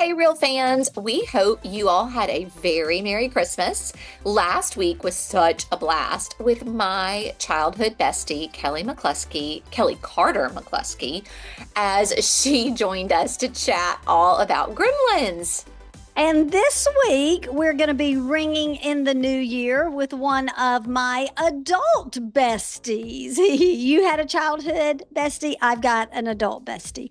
Hey, real fans, we hope you all had a very Merry Christmas. Last week was such a blast with my childhood bestie, Kelly Carter McCluskey, as she joined us to chat all about Gremlins. And this week, we're going to be ringing in the new year with one of my adult besties. You had a childhood bestie. I've got an adult bestie.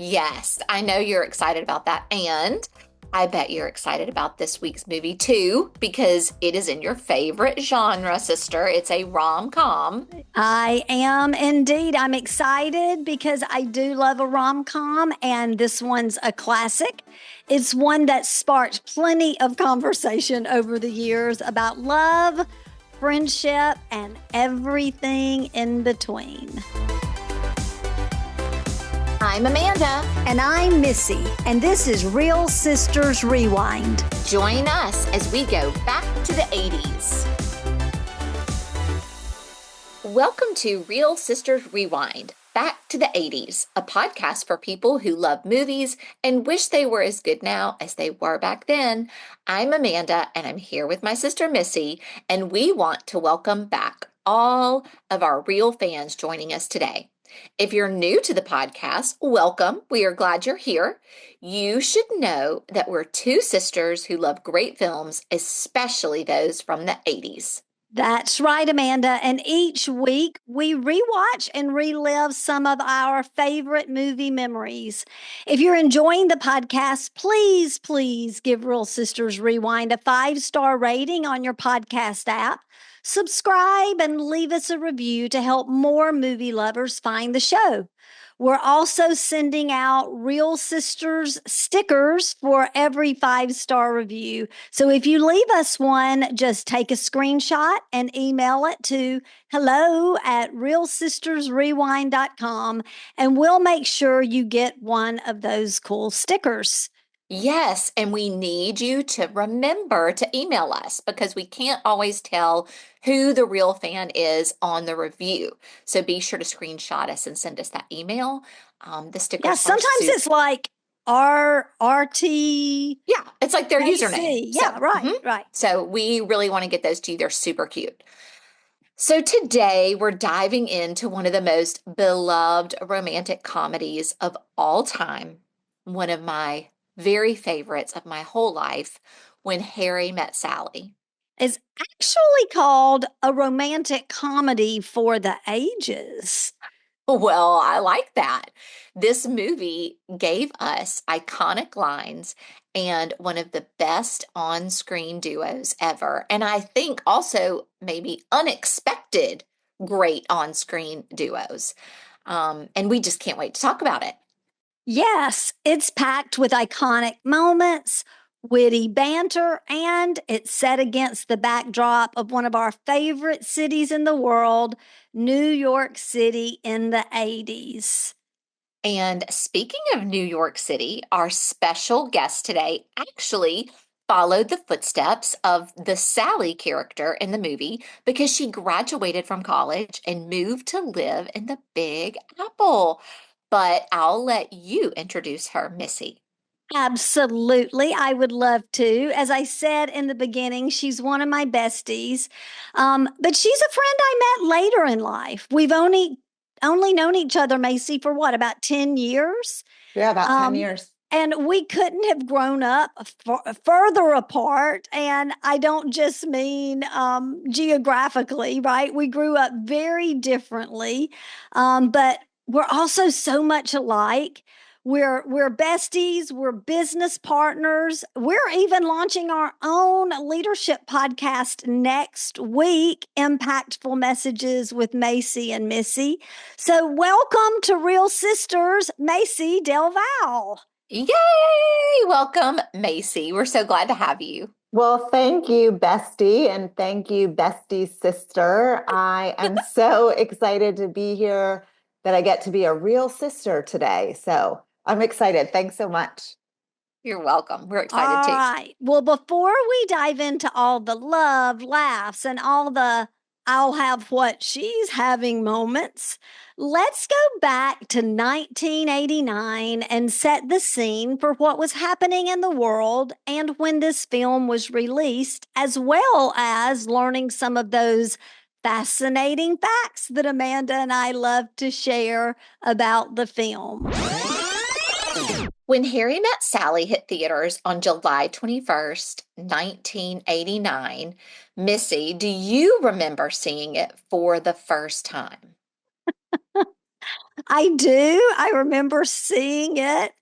Yes, I know you're excited about that. And I bet you're excited about this week's movie too, because it is in your favorite genre, sister. It's a rom-com. I am indeed. I'm excited because I do love a rom-com, and this one's a classic. It's one that sparked plenty of conversation over the years about love, friendship, and everything in between. I'm Amanda. And I'm Missy, and this is Real Sisters Rewind. Join us as we go back to the 80s. Welcome to Real Sisters Rewind, Back to the 80s, a podcast for people who love movies and wish they were as good now as they were back then. I'm Amanda, and I'm here with my sister Missy, and we want to welcome back all of our real fans joining us today. If you're new to the podcast, welcome. We are glad you're here. You should know that we're two sisters who love great films, especially those from the 80s. That's right, Amanda. And each week we rewatch and relive some of our favorite movie memories. If you're enjoying the podcast, please give Real Sisters Rewind a 5-star rating on your podcast app. Subscribe and leave us a review to help more movie lovers find the show. We're also sending out Real Sisters stickers for every 5-star review. So if you leave us one, just take a screenshot and email it to hello@realsistersrewind.com, and we'll make sure you get one of those cool stickers. Yes, and we need you to remember to email us because we can't always tell who the real fan is on the review. So be sure to screenshot us and send us that email. The stickers. Yeah, sometimes it's like RT. Yeah, it's like their AC. username. Yeah, so, right. So we really want to get those to you. They're super cute. So today we're diving into one of the most beloved romantic comedies of all time. One of my very favorites of my whole life, When Harry Met Sally. Is actually called a romantic comedy for the ages. Well, I like that. This movie gave us iconic lines and one of the best on-screen duos ever. And I think also maybe unexpected great on-screen duos. And we just can't wait to talk about it. Yes, it's packed with iconic moments, witty banter, and it's set against the backdrop of one of our favorite cities in the world, New York City in the 80s. And speaking of New York City, our special guest today actually followed the footsteps of the Sally character in the movie because she graduated from college and moved to live in the Big Apple. But I'll let you introduce her, Missy. Absolutely. I would love to. As I said in the beginning, she's one of my besties. But she's a friend I met later in life. We've only known each other, Mayce, for what, about 10 years? Yeah, about 10 years. And we couldn't have grown up further apart. And I don't just mean geographically, right? We grew up very differently, but we're also so much alike. We're besties, we're business partners. We're even launching our own leadership podcast next week, Impactful Messages with Mayce and Missy. So welcome to Real Sisters, Mayce Delvalle. Yay! Welcome, Mayce. We're so glad to have you. Well, thank you, bestie, and thank you, bestie sister. I am so excited to be here that I get to be a real sister today. So I'm excited. Thanks so much. You're welcome. We're excited too. All right. Well, before we dive into all the love, laughs, and all the I'll have what she's having moments. Let's go back to 1989 and set the scene for what was happening in the world and when this film was released, as well as learning some of those fascinating facts that Amanda and I love to share about the film. When Harry Met Sally hit theaters on July 21st, 1989, Missy, do you remember seeing it for the first time? I do. I remember seeing it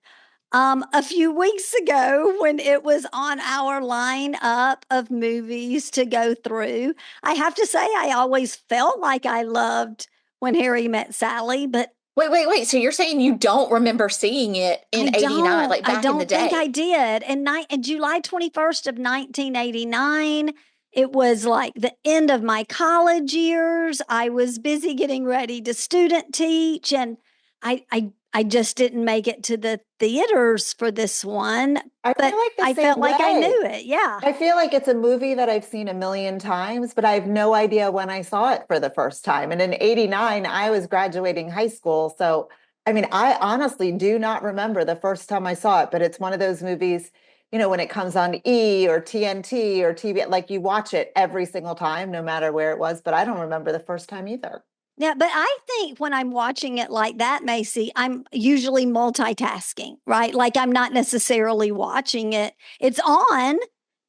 a few weeks ago when it was on our lineup of movies to go through. I have to say, I always felt like I loved When Harry Met Sally, but Wait. So you're saying you don't remember seeing it in 89, like I back in the don't think I day? did. And July 21st of 1989, it was like the end of my college years. I was busy getting ready to student teach, and I just didn't make it to the theaters for this one, I but feel like the I felt same like I way. knew it. Yeah. I feel like it's a movie that I've seen a million times, but I have no idea when I saw it for the first time. And in 89, I was graduating high school. So, I mean, I honestly do not remember the first time I saw it, but it's one of those movies, when it comes on E or TNT or TV, like you watch it every single time, no matter where it was, but I don't remember the first time either. Yeah, but I think when I'm watching it like that, Macy, I'm usually multitasking, right? Like I'm not necessarily watching it. It's on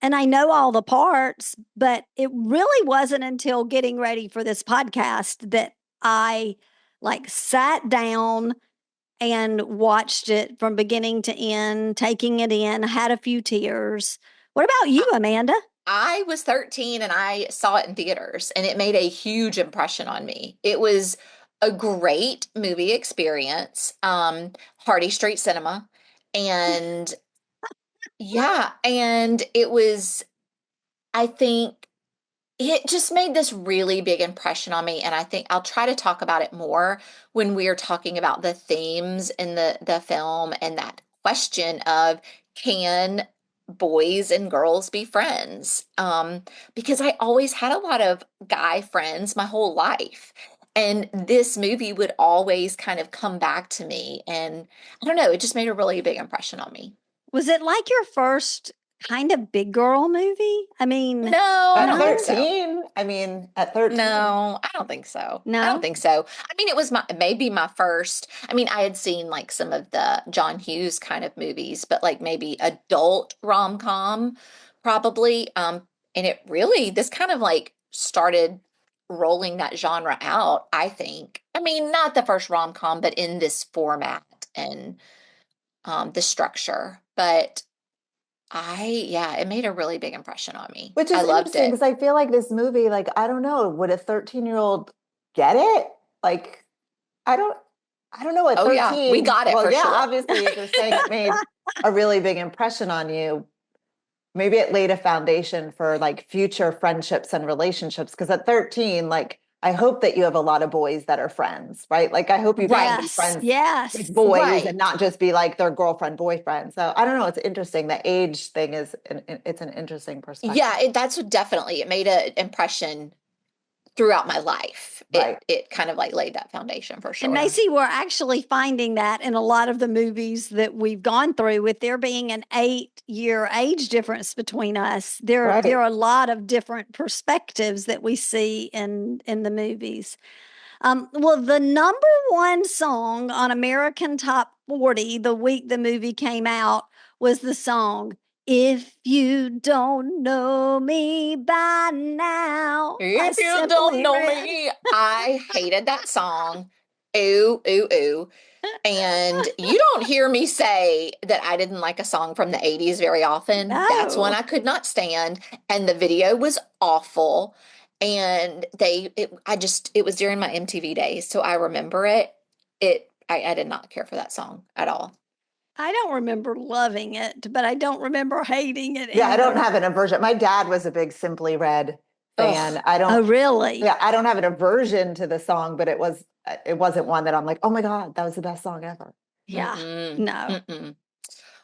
and I know all the parts, but it really wasn't until getting ready for this podcast that I like sat down and watched it from beginning to end, taking it in. I had a few tears. What about you, Amanda? I was 13 and I saw it in theaters, and it made a huge impression on me. It was a great movie experience, Hardy Street Cinema. And yeah, and it was, I think it just made this really big impression on me. And I think I'll try to talk about it more when we are talking about the themes in the film and that question of, can boys and girls be friends? Because I always had a lot of guy friends my whole life. And this movie would always kind of come back to me. And I don't know, it just made a really big impression on me. Was it like your first kind of big girl movie? I mean, No, I At don't think no, so. 13, I mean, at 13. No, I don't think so. I don't no. think so. I mean, it was maybe my first. I mean, I had seen like some of the John Hughes kind of movies, but like maybe adult rom-com probably. And it really, this kind of like started rolling that genre out, I think. I mean, not the first rom-com, but in this format and the structure. But yeah, it made a really big impression on me. Which I is loved interesting it. because I feel like this movie, like, I don't know, would a 13-year-old get it? Like, I don't, I don't know, at Oh yeah, we 13, got it well, for yeah, sure. obviously, if you're saying it made a really big impression on you, maybe it laid a foundation for like future friendships and relationships. Because at 13, like, I hope that you have a lot of boys that are friends, right? Like, I hope you get to be Yes, friends with yes. boys and Right. not just be like their girlfriend, boyfriend. So I don't know. It's interesting. The age thing it's an interesting perspective. Yeah, that's definitely, it made an impression throughout my life. Right. It kind of like laid that foundation for And sure. Macy, we're actually finding that in a lot of the movies that we've gone through, with there being an 8-year age difference between us, there Right. are a lot of different perspectives that we see in the movies. Well, the number one song on American Top 40 the week the movie came out was the song "If You Don't Know Me by Now" by If you don't Simply know Red. me, I hated that song. Ooh, ooh, ooh. And you don't hear me say that I didn't like a song from the 80s very often. That's one No. I could not stand. And the video was awful. And it was during my MTV days, so I remember it. I did not care for that song at all. I don't remember loving it, but I don't remember hating it Yeah, I don't either. have an aversion. My dad was a big Simply Red fan. Ugh. I Oh, don't, really? yeah, I don't have an aversion to the song, but it wasn't one that I'm like, oh my God, that was the best song ever. Yeah. Mm-mm. No. Mm-mm.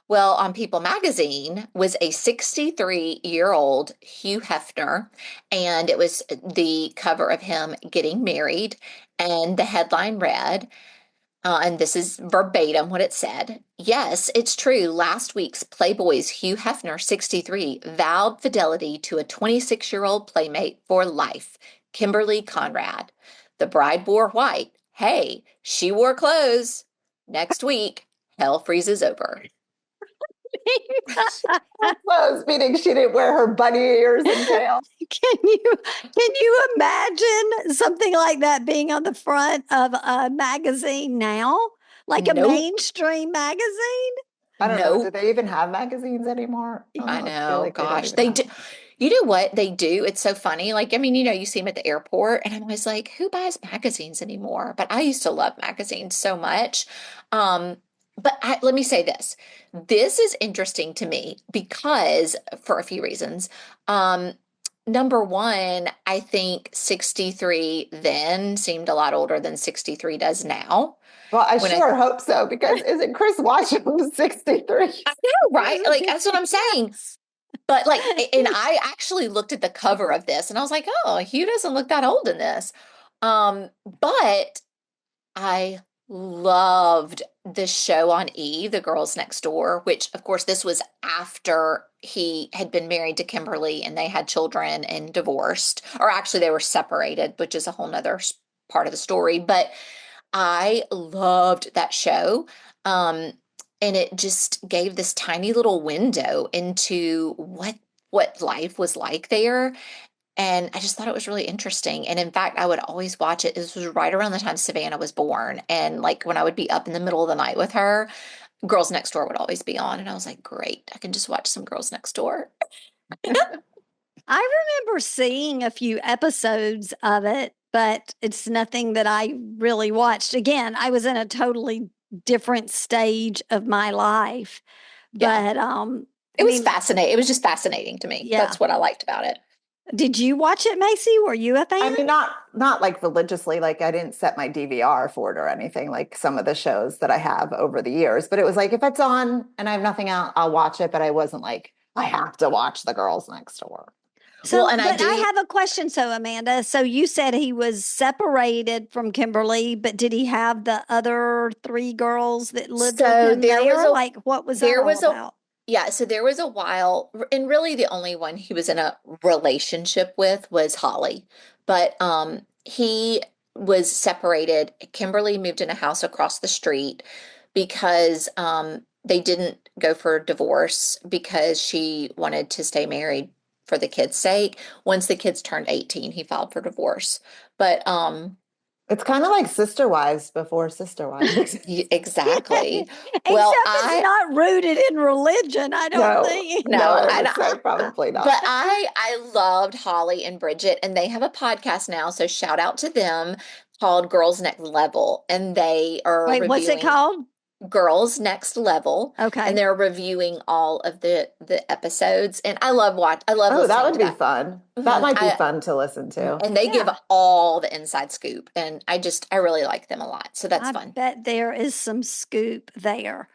Well, on People magazine was a 63-year-old Hugh Hefner, and it was the cover of him getting married, and the headline read, and this is verbatim what it said. Yes, it's true. Last week's Playboy's Hugh Hefner, 63, vowed fidelity to a 26-year-old playmate for life, Kimberly Conrad. The bride wore white. Hey, she wore clothes. Next week, hell freezes over. Clothes, meaning she didn't wear her bunny ears and tail. Can you imagine something like that being on the front of a magazine now? Like a Nope. mainstream magazine? I don't know. Do Nope. they even have magazines anymore? I Almost feel know, like they don't gosh. even They have do. them. You know what they do? It's so funny. Like, I mean, you see them at the airport, and I'm always like, who buys magazines anymore? But I used to love magazines so much. Let me say this. This is interesting to me because for a few reasons. Um, Number one, I think 63 then seemed a lot older than 63 does now. Well, I When I, sure hope so, because isn't Chris Washam 63? I know, right? Like, that's what I'm saying. But like, and I actually looked at the cover of this and I was like, oh, Hugh doesn't look that old in this. But I loved the show on E, The Girls Next Door, which of course this was after he had been married to Kimberly and they had children and divorced, or actually they were separated, which is a whole nother part of the story. But I loved that show. Um, and it just gave this tiny little window into what life was like there. And I just thought it was really interesting. And in fact, I would always watch it. This was right around the time Savannah was born. And like when I would be up in the middle of the night with her, Girls Next Door would always be on. And I was like, great, I can just watch some Girls Next Door. I remember seeing a few episodes of it, but it's nothing that I really watched. Again, I was in a totally different stage of my life. Yeah. But It was fascinating. It was just fascinating to me. Yeah. That's what I liked about it. Did you watch it, Macy? Were you a fan? I mean, not like religiously, like I didn't set my DVR for it or anything, like some of the shows that I have over the years. But it was like if it's on and I have nothing else, I'll watch it. But I wasn't like, I have to watch The Girls Next Door. So, Well, and but I have a question. So, Amanda, so you said he was separated from Kimberly, but did he have the other three girls that lived with him there? Like, what was that all about? Yeah, so there was a while, and really the only one he was in a relationship with was Holly. But he was separated. Kimberly moved in a house across the street because they didn't go for divorce because she wanted to stay married for the kids' sake. Once the kids turned 18, he filed for divorce. But It's kind of like Sister Wives before Sister Wives. exactly. Except it's not rooted in religion, I don't think. No, I would say probably not. But I loved Holly and Bridget, and they have a podcast now, so shout out to them called Girls Next Level, and they are Wait, what's it called? Girls Next Level. Okay. And they're reviewing all of the episodes, and I love Oh, that would listening be to fun. That might be fun to listen to. And they give all the inside scoop, and I really like them a lot. So that's fun. I bet there is some scoop there.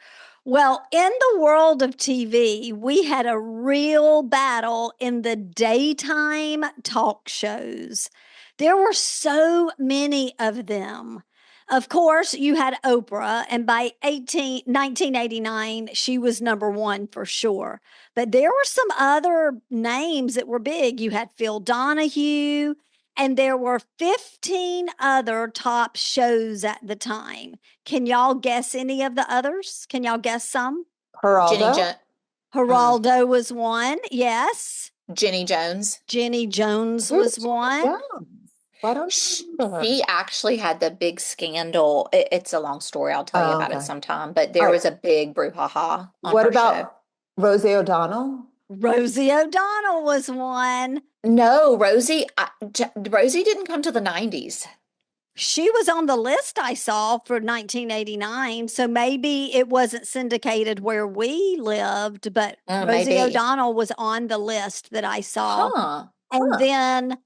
Well, in the world of TV, we had a real battle in the daytime talk shows. There were so many of them. Of course, you had Oprah, and by 1989, she was number one for sure. But there were some other names that were big. You had Phil Donahue, and there were 15 other top shows at the time. Can y'all guess any of the others? Can y'all guess some? Geraldo was one. Yes. Jenny Jones. Jenny Jones was one. Yeah. Why don't she actually had the big scandal. It's a long story. I'll tell you about it sometime. But there was a big brouhaha on What her about show. Rosie O'Donnell? Rosie O'Donnell was one. No, Rosie didn't come to the 90s. She was on the list I saw for 1989. So maybe it wasn't syndicated where we lived, but Rosie O'Donnell was on the list that I saw. And then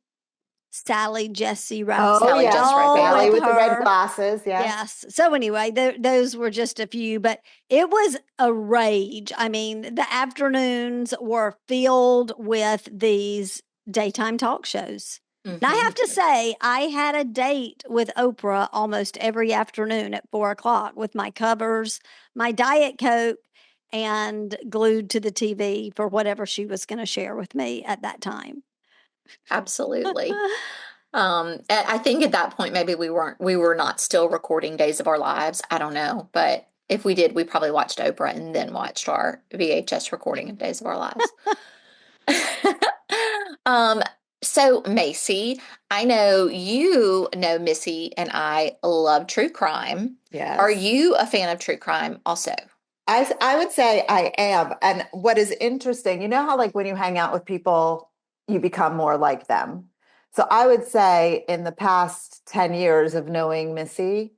Sally Jesse Oh, Sally yes. Jesse Raphael. Sally with with the red her. glasses. Yes. Yes. So anyway, those were just a few, but it was a rage. I mean, the afternoons were filled with these daytime talk shows. And I have to say, I had a date with Oprah almost every afternoon at 4:00 with my covers, my Diet Coke, and glued to the TV for whatever she was going to share with me at that time. Absolutely. I think at that point maybe we were not still recording Days of Our Lives. I don't know, but if we did, we probably watched Oprah and then watched our VHS recording of Days of Our Lives. um, so Macy, I know you know Missy and I love true crime. Yes. Are you a fan of true crime also? I would say I am. And what is interesting, you know how like when you hang out with people, you become more like them. So I would say in the past 10 years of knowing Missy,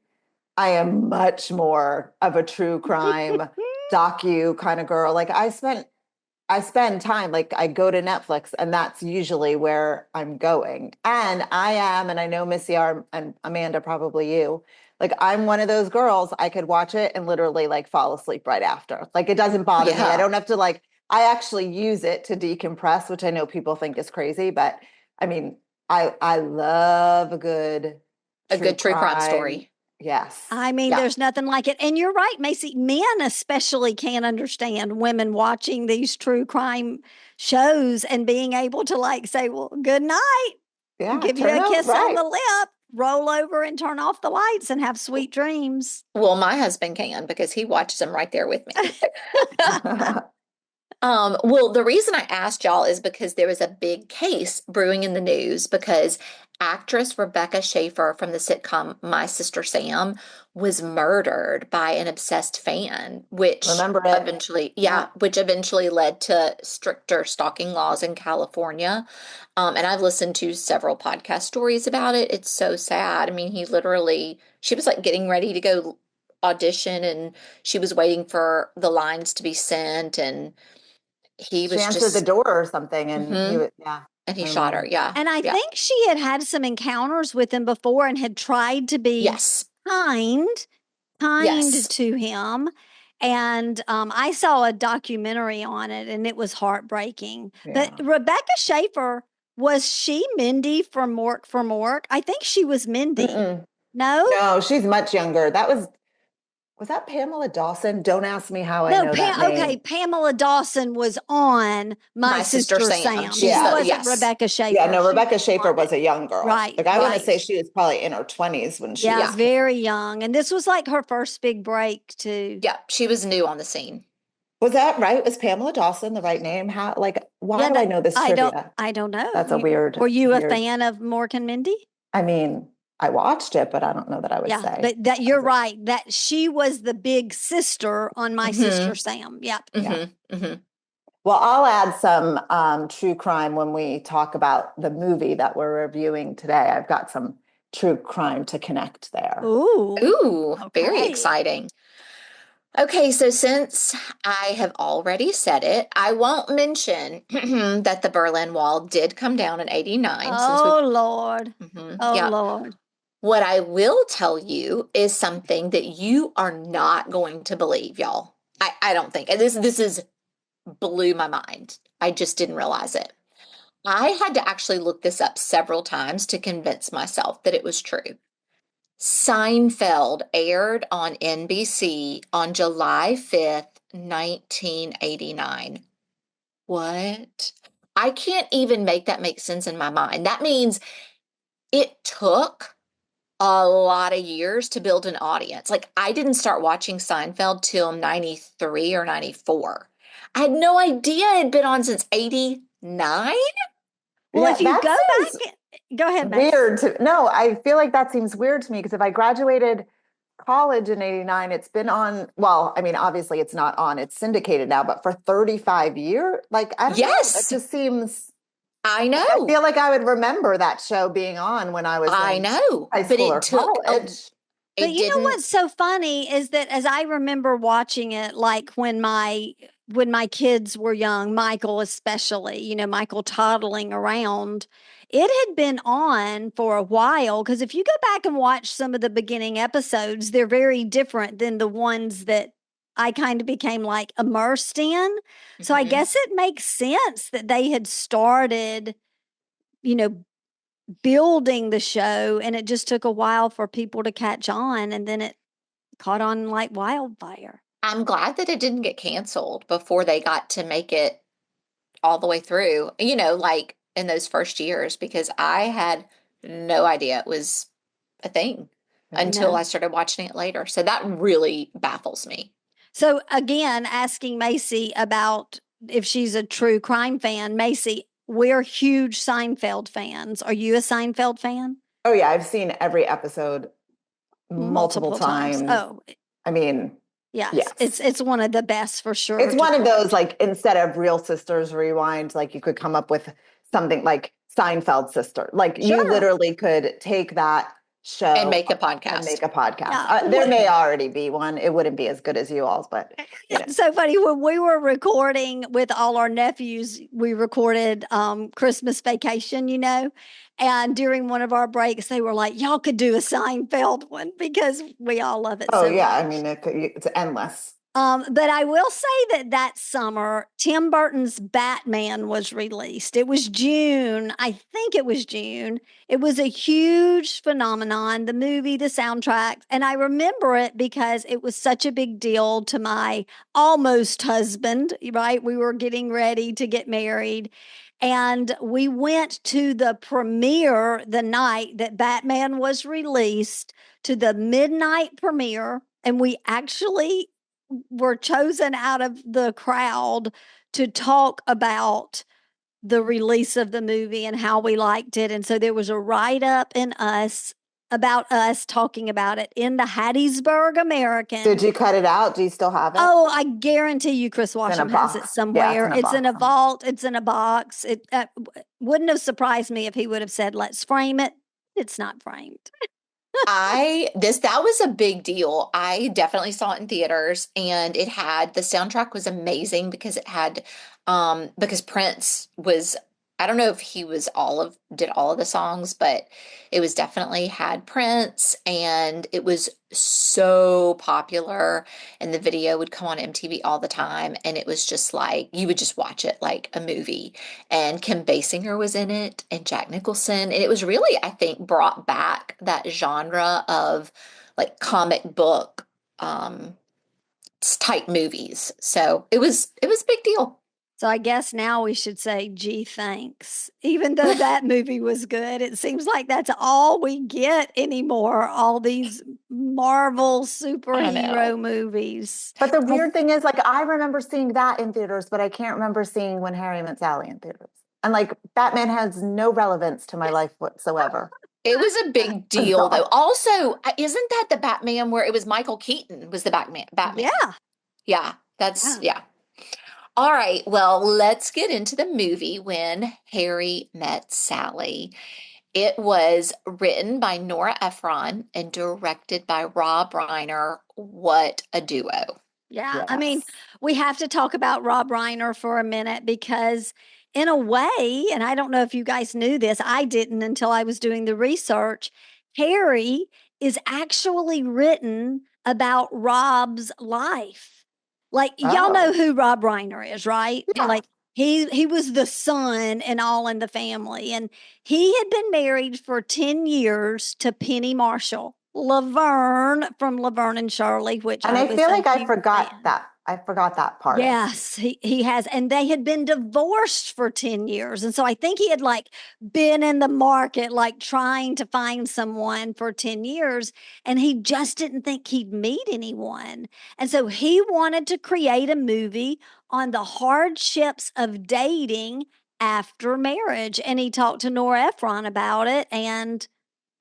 I am much more of a true crime docu kind of girl. Like I spend time, like I go to Netflix and that's usually where I'm going. And I am, and I know Missy are, and Amanda, probably you, like I'm one of those girls, I could watch it and literally like fall asleep right after. Like it doesn't bother me. I don't have to like, I actually use it to decompress, which I know people think is crazy, but I mean, I love a good true crime story. Yes. I mean, there's nothing like it. And you're right, Macy. Men especially can't understand women watching these true crime shows and being able to like say, well, good night, give you a kiss on the lip, roll over and turn off the lights and have sweet dreams. Well, my husband can because he watches them right there with me. Well, the reason I asked y'all is because there was a big case brewing in the news because actress Rebecca Schaeffer from the sitcom My Sister Sam was murdered by an obsessed fan, which which eventually led to stricter stalking laws in California. And I've listened to several podcast stories about it. It's so sad. I mean, she was like getting ready to go audition and she was waiting for the lines to be sent and he was answered the door or something and he shot her. Yeah. And I think she had some encounters with him before and had tried to be kind to him. And I saw a documentary on it and it was heartbreaking. Yeah. But Rebecca Schaeffer, was she Mindy from Mork for Mork? I think she was Mindy. Mm-mm. No? No, she's much younger. Was that Pamela Dawson? Don't ask me how I know that name. Okay, Pamela Dawson was on My Sister Sam. She wasn't Rebecca Schaeffer. Yeah, no, Rebecca Schaeffer was a young girl. Right. Like I want to say she was probably in her 20s when she was very young. And this was like her first big break too. Yeah, she was new on the scene. Was that right? Was Pamela Dawson the right name? Why do I know this trivia? I don't know. That's a weird. Were you a fan of Mork and Mindy? I mean, I watched it, but I don't know that I would say. But that you're right. That she was the big sister on My Sister Sam. Yep. Well, I'll add some true crime when we talk about the movie that we're reviewing today. I've got some true crime to connect there. Ooh, very exciting. Okay, so since I have already said it, I won't mention that the Berlin Wall did come down in 89. Lord. Lord. What I will tell you is something that you are not going to believe, y'all. I don't think. And this is blew my mind. I just didn't realize it. I had to actually look this up several times to convince myself that it was true. Seinfeld aired on NBC on July 5th, 1989. What? I can't even make that make sense in my mind. That means it took a lot of years to build an audience. Like I didn't start watching Seinfeld till 93 or 94. I had no idea it had been on since 89. Well, if you go back, go ahead, Max. No, I feel like that seems weird to me because if I graduated college in 89, it's been on, well, I mean, obviously it's not on, it's syndicated now, but for 35 years, like, I don't know, that just seems... I know. I feel like I would remember that show being on when I was in high school or college. But It you know didn't. what's so funny is that as I remember watching it, like when my kids were young, Michael especially, Michael toddling around, it had been on for a while. Because if you go back and watch some of the beginning episodes, they're very different than the ones that I kind of became like immersed in. So I Mhm. guess it makes sense that they had started, you know, building the show and it just took a while for people to catch on and then it caught on like wildfire. I'm glad that it didn't get canceled before they got to make it all the way through, like in those first years, because I had no idea it was a thing Yeah. until No. I started watching it later. So that really baffles me. So again, asking Macy about if she's a true crime fan, Macy, we're huge Seinfeld fans. Are you a Seinfeld fan? Oh yeah, I've seen every episode multiple Multiple times. times. Oh, I mean, yes. It's yes. it's one of the best for sure It's to one of those watch. like instead of Real Sisters Rewind, like you could come up with something like Seinfeld Sister. Like you Sure. literally could take that And show make a and make podcast. a podcast. Yeah. There may already be one. It wouldn't be as good as you all's, but you know. It's so funny when we were recording with all our nephews, we recorded Christmas Vacation, and during one of our breaks, they were like, y'all could do a Seinfeld one because we all love it Oh so yeah, I much. mean it's endless. But I will say that summer, Tim Burton's Batman was released. It was June. I think it was June. It was a huge phenomenon, the movie, the soundtrack. And I remember it because it was such a big deal to my almost husband, right? We were getting ready to get married. And we went to the premiere the night that Batman was released, to the midnight premiere. And we actually were chosen out of the crowd to talk about the release of the movie and how we liked it. And so there was a write up in us about us talking about it in the Hattiesburg Did American. you cut it out? Do you still have it? Oh, I guarantee you, Chris It's in a Washam has it box. Yeah, it's somewhere. in a It's in box a somewhere. vault. It's in a box. It wouldn't have surprised me if he would have said, "Let's frame it." It's not framed. That was a big deal. I definitely saw it in theaters and the soundtrack was amazing because because Prince was, I don't know if he was did all of the songs, but it was definitely had Prince and it was so popular and the video would come on MTV all the time and it was just like, you would just watch it like a movie and Kim Basinger was in it and Jack Nicholson. And it was really, I think, brought back that genre of like comic book um type movies. So it was a big deal. So I guess now we should say, gee, thanks. Even though that movie was good, it seems like that's all we get anymore. All these Marvel I know. superhero movies. But the Oh, weird thing is, like, I remember seeing that in theaters, but I can't remember seeing When Harry Met Sally in theaters. And like, Batman has no relevance to my life whatsoever. It was a big deal though. Bizarre. Also, isn't that the Batman where it was Michael Keaton was the Batman? yeah. Yeah, that's Yeah. yeah. All right, well, let's get into the movie When Harry Met Sally. It was written by Nora Ephron and directed by Rob Reiner. What a duo. Yeah. I mean, Yes. we have to talk about Rob Reiner for a minute because, in a way, and I don't know if you guys knew this, I didn't until I was doing the research. Harry is actually written about Rob's life. Like, y'all know Oh, who Rob Reiner is, right? yeah. Like, he was the son and All in the Family. And he had been married for 10 years to Penny Marshall, Laverne from Laverne and Shirley, which And I I was feel a like I huge forgot fan. that. I forgot that part. Yes, he has. And they had been divorced for 10 years. And so I think he had like been in the market, like trying to find someone for 10 years. And he just didn't think he'd meet anyone. And so he wanted to create a movie on the hardships of dating after marriage. And he talked to Nora Ephron about it. And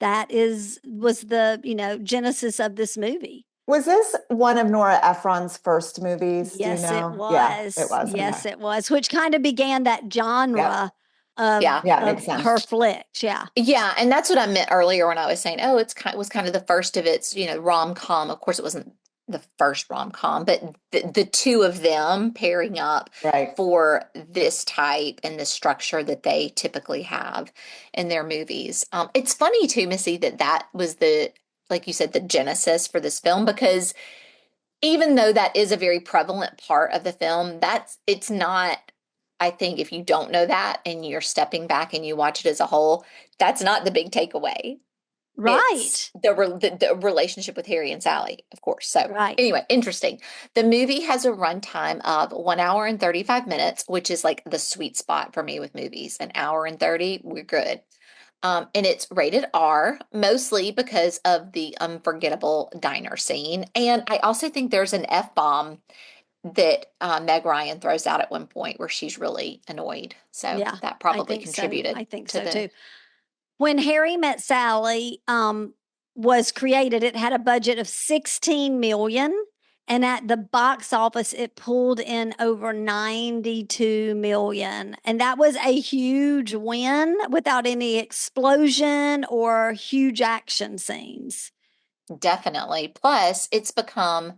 that was the, genesis of this movie. Was this one of Nora Ephron's first movies? Do you Yes, it know? Yeah, it was. was. Okay. Yes, it was, which kind of began that Yep. genre Yeah. Yeah, it of makes sense. her flicks. Yeah. Yeah, and that's what I meant earlier when I was saying, oh, was kind of the first of its, rom-com. Of course, it wasn't the first rom-com, but the two of them pairing up Right. for this type and the structure that they typically have in their movies. It's funny too, Missy, that was like you said, the genesis for this film, because even though that is a very prevalent part of the film, it's not, I think if you don't know that and you're stepping back and you watch it as a whole, that's not the big takeaway. It's Right. the relationship with Harry and Sally, of course. So Right. anyway, interesting. The movie has a runtime of 1 hour and 35 minutes, which is like the sweet spot for me with movies. An hour and 30, we're good. And it's rated R, mostly because of the unforgettable diner scene. And I also think there's an F-bomb that Meg Ryan throws out at one point where she's really annoyed. So Yeah. that I probably think so. contributed I think to so the. too. When Harry Met Sally was created, it had a budget of 16 million. And at the box office, it pulled in over 92 million. And that was a huge win without any explosion or huge action scenes. Definitely. Plus, it's become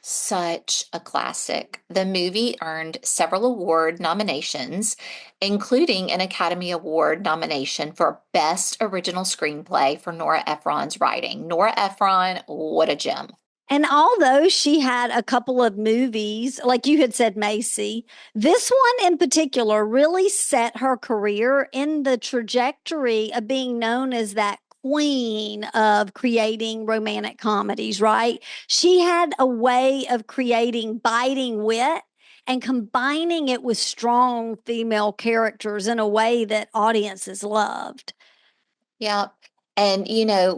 such a classic. The movie earned several award nominations, including an Academy Award nomination for Best Original Screenplay for Nora Ephron's writing. Nora Ephron, what a gem. And although she had a couple of movies, like you had said, Macy, this one in particular really set her career in the trajectory of being known as that queen of creating romantic comedies, right? She had a way of creating biting wit and combining it with strong female characters in a way that audiences loved. Yeah. And,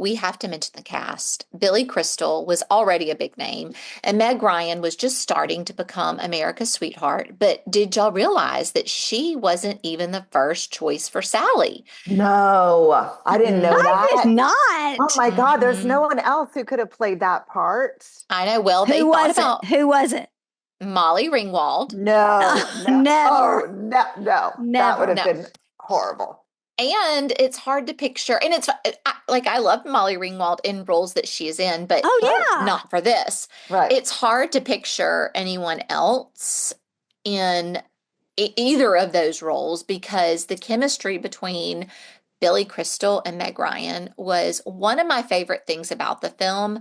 we have to mention the cast. Billy Crystal was already a big name, and Meg Ryan was just starting to become America's sweetheart. But did y'all realize that she wasn't even the first choice for Sally? No, I didn't know Mhm. I did that. Oh not. my God, there's no Mhm. one else who could have played that part. I know. Well, they Who thought was it? about Who was it? Molly Ringwald. No, no. Never. Oh, no, no. That would Never. have No. been horrible. And it's hard to picture. And like, I love Molly Ringwald in roles that she is in, but Oh, Right, yeah. not for this. right. It's hard to picture anyone else in either of those roles because the chemistry between Billy Crystal and Meg Ryan was one of my favorite things about the film.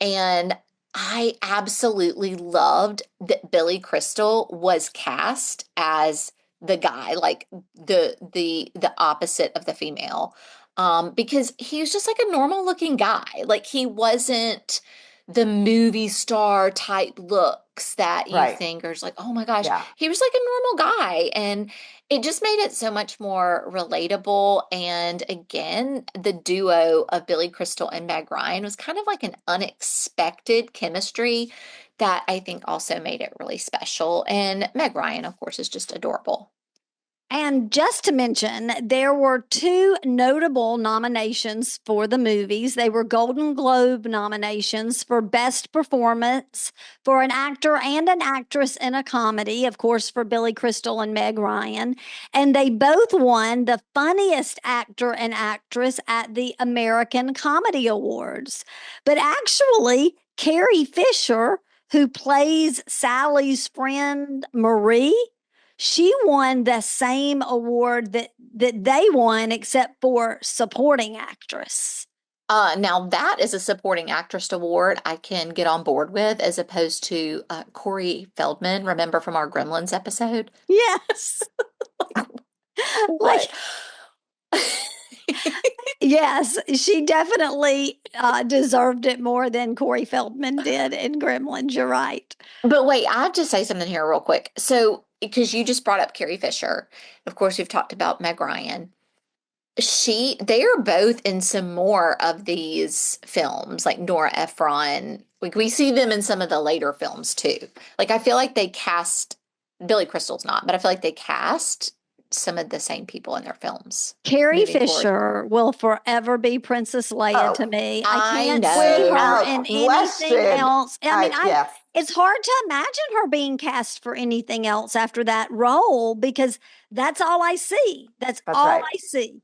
And I absolutely loved that Billy Crystal was cast as the guy, like the opposite of the female. Because he was just like a normal looking guy. Like he wasn't the movie star type looks that you Right. think are just like, oh my gosh, Yeah. he was like a normal guy. And it just made it so much more relatable. And again, the duo of Billy Crystal and Meg Ryan was kind of like an unexpected chemistry that I think also made it really special. And Meg Ryan, of course, is just adorable. And just to mention, there were two notable nominations for the movies. They were Golden Globe nominations for Best Performance for an actor and an actress in a comedy, of course, for Billy Crystal and Meg Ryan. And they both won the funniest actor and actress at the American Comedy Awards. But actually, Carrie Fisher, who plays Sally's friend Marie, she won the same award that they won, except for supporting actress. Now that is a supporting actress award I can get on board with, as opposed to Corey Feldman. Remember from our Gremlins episode? Yes. What? Like, yes, she definitely deserved it more than Corey Feldman did in Gremlins. You're right. But wait, I have to say something here real quick. So, because you just brought up Carrie Fisher, of course, we've talked about Meg Ryan. They are both in some more of these films, like Nora Ephron. Like we see them in some of the later films too. Like I feel like they cast Billy Crystal's not, but I feel like they cast some of the same people in their films Carrie moving forward. Fisher will forever be Princess Leia Oh, to me. I I can't see her know. without in anything question. else. I mean, Yes. it's hard to imagine her being cast for anything else after that role because that's all I see. That's That's all right. I see.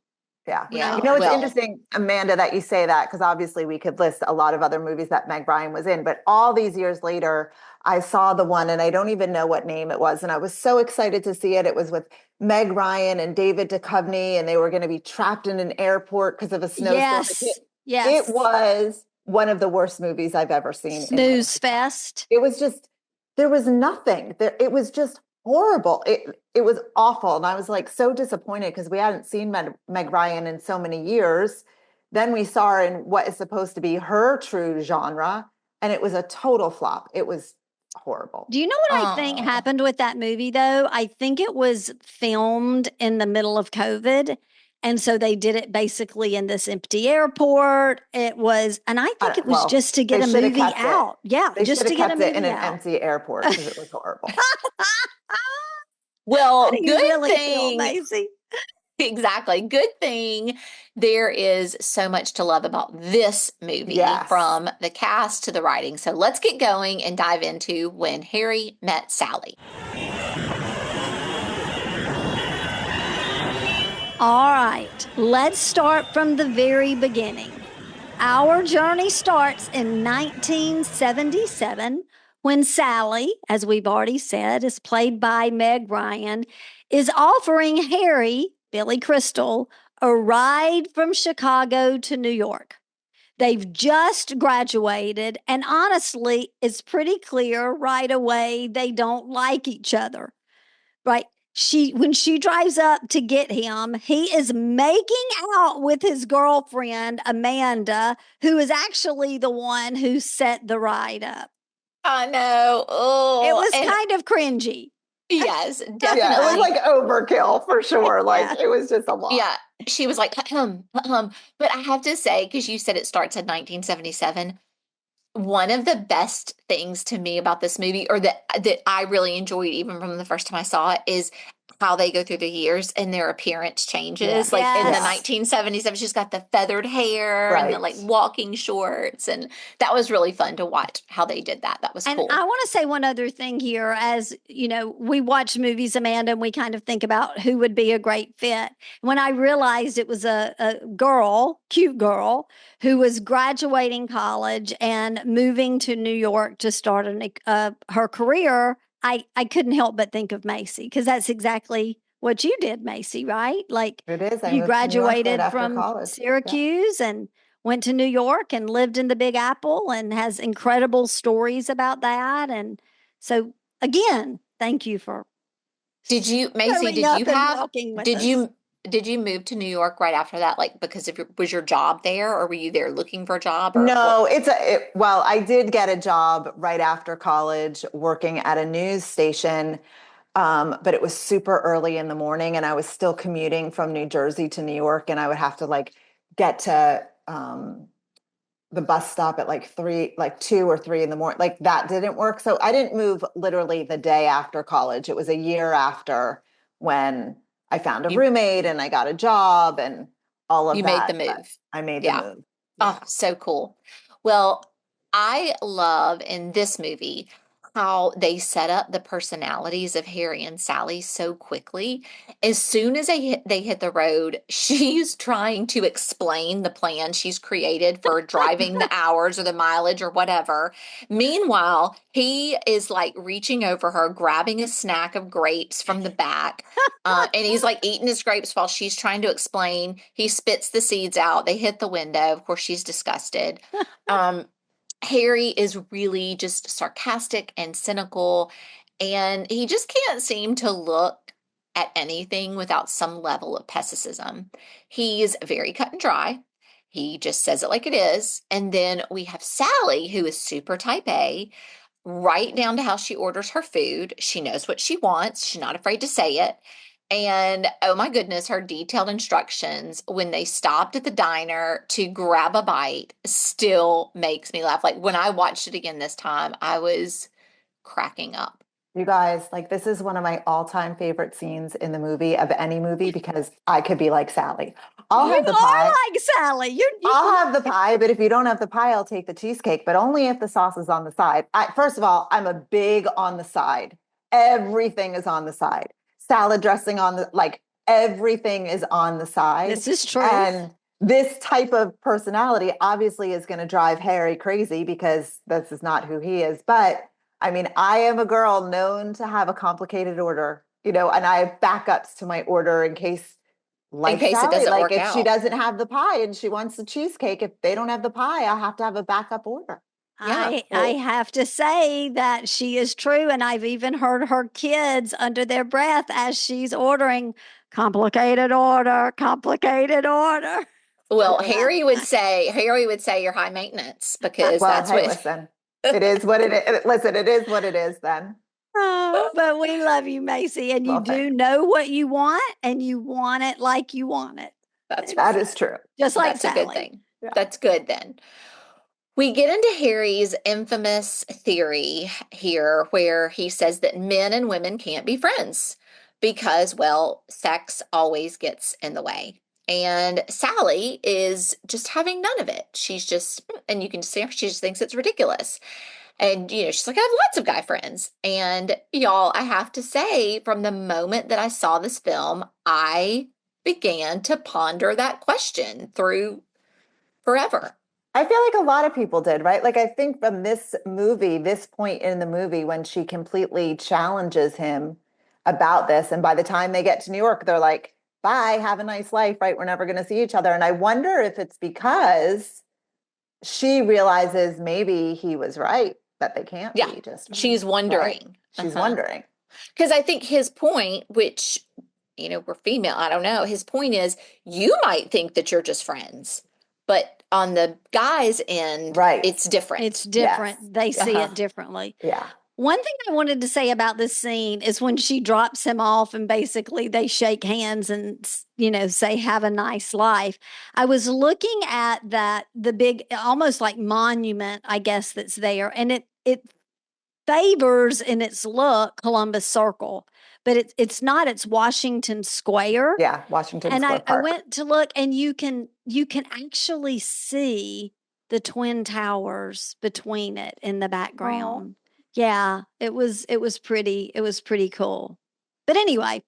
Yeah. Yeah. It's Well, interesting, Amanda, that you say that, because obviously we could list a lot of other movies that Meg Ryan was in, but all these years later, I saw the one and I don't even know what name it was. And I was so excited to see it. It was with Meg Ryan and David Duchovny, and they were going to be trapped in an airport because of a snowstorm. Yes. It Yes. was one of the worst movies I've ever seen in my Snooze life. fest. It was just, there was nothing there. It was just horrible. It was awful. And I was like so disappointed because we hadn't seen Meg Ryan in so many years. Then we saw her in what is supposed to be her true genre, and it was a total flop. It was horrible. Do you know what I think oh, happened with that movie, though? I think it was filmed in the middle of COVID. And so they did it basically in this empty airport. It was, and I think it was Well, just to they get a should have movie kept it. out. Yeah, They just should to have get a kept it in movie an out. empty airport because it was horrible. How well, do you good really feel, thing. Macy? Exactly. Good thing there is so much to love about this movie Yes. from the cast to the writing. So let's get going and dive into When Harry Met Sally. All right, let's start from the very beginning. Our journey starts in 1977 when Sally, as we've already said, is played by Meg Ryan, is offering Harry, Billy Crystal, a ride from Chicago to New York. They've just graduated, and honestly, it's pretty clear right away they don't like each other, right? When she drives up to get him, he is making out with his girlfriend Amanda, who is actually the one who set the ride up. I know. It Oh, was and kind of cringy. yes, Yeah, it was definitely. like overkill for sure. Like Yeah. it was just a lot. Yeah, she was like, but I have to say, because you said it starts in 1977, one of the best things to me about this movie, or that I really enjoyed even from the first time I saw it, is how they go through the years and their appearance Yeah. changes. Like in the Yes. 1977, she's got the feathered hair and the Right. like walking shorts, and that was really fun to watch how they did that. That was And cool. I want to say one other thing here. As you know, we watch movies, Amanda, and we kind of think about who would be a great fit. When I realized it was a girl, cute girl, who was graduating college and moving to New York to start her career, I couldn't help but think of Macy because that's exactly what you did, Macy, right? Like It is. I you moved to New York right graduated after from college. Yeah. Syracuse and went to New York and lived in the Big Apple and has incredible stories about that. And so, again, thank you for Macy, showing up and walking with us. did you move to New York right after that? Like because of was your job there, or were you there looking for a job, or what? No, well, I did get a job right after college working at a news station, but it was super early in the morning and I was still commuting from New Jersey to New York, and I would have to like get to the bus stop at like 2 or 3 in the morning. Like that didn't work. So I didn't move literally the day after college. It was a year after when I found a You roommate and I got a job and all of you made the that. But move. I made the Yeah. move. Oh, Yeah. so cool. Well, I love in this movie how they set up the personalities of Harry and Sally so quickly. As soon as they hit the road, she's trying to explain the plan she's created for driving the hours or the mileage or whatever. Meanwhile, he is like reaching over her, grabbing a snack of grapes from the back. And he's like eating his grapes while she's trying to explain. He spits the seeds out. They hit the window. Of course, she's disgusted. Um, Harry is really just sarcastic and cynical, and he just can't seem to look at anything without some level of pessimism. He's very cut and dry. He just says it like it is. And then we have Sally, who is super type A, right down to how she orders her food. She knows what she wants. She's not afraid to say it. And oh my goodness, her detailed instructions when they stopped at the diner to grab a bite still makes me laugh. Like when I watched it again this time, I was cracking up. You guys, like this is one of my all-time favorite scenes in the movie of any movie because I could be like Sally. I'll You have the pie. are like Sally. I'll have the pie, but if you don't have the pie, I'll take the cheesecake, but only if the sauce is on the side. First of all, I'm a big on the side. Everything is on the side. Salad dressing on the, like everything is on the side. This is true. And this type of personality obviously is going to drive Harry crazy because this is not who he is. But I mean, I am a girl known to have a complicated order, and I have backups to my order in case In like case it Sally, doesn't like work if she out. doesn't have the pie and she wants the cheesecake, if they don't have the pie, I'll have to have a backup order. Yeah. I have to say that she is true. And I've even heard her kids under their breath as she's ordering complicated order, complicated order. Well, Yeah. Harry would say you're high maintenance because Well, that's hey, what listen, it is what it is. Listen, it is what it is then. Oh, but we love you, Macy, and you Well, do thanks. know what you want, and you want it like you want it. that's That right. is true. Just like That's a good Sally. thing. Yeah. That's good then. We get into Harry's infamous theory here where he says that men and women can't be friends because, well, sex always gets in the way. And Sally is just having none of it. She's just, and you can see she just thinks it's ridiculous. And, she's like, I have lots of guy friends. And y'all, I have to say, from the moment that I saw this film, I began to ponder that question through forever. I feel like a lot of people did, right? Like I think from this movie, this point in the movie when she completely challenges him about this, and by the time they get to New York, they're like, bye, have a nice life, right? We're never going to see each other. And I wonder if it's because she realizes maybe he was right, that they can't Yeah, be just she's friends, right? wondering. She's wondering. Because I think his point, which, we're female, I don't know, his point is you might think that you're just friends, but on the guy's end, Right. it's different. It's Yes. different. They see Uh-huh. it differently. Yeah. One thing I wanted to say about this scene is when she drops him off and basically they shake hands and, say, have a nice life. I was looking at the big, almost like monument, I guess, that's there. And it favors in its look Columbus Circle, but it's not, it's Washington Square. Yeah. Washington And Square I Park. went to look and you can actually see the Twin Towers between it in the background. Yeah, it was pretty cool. But anyway,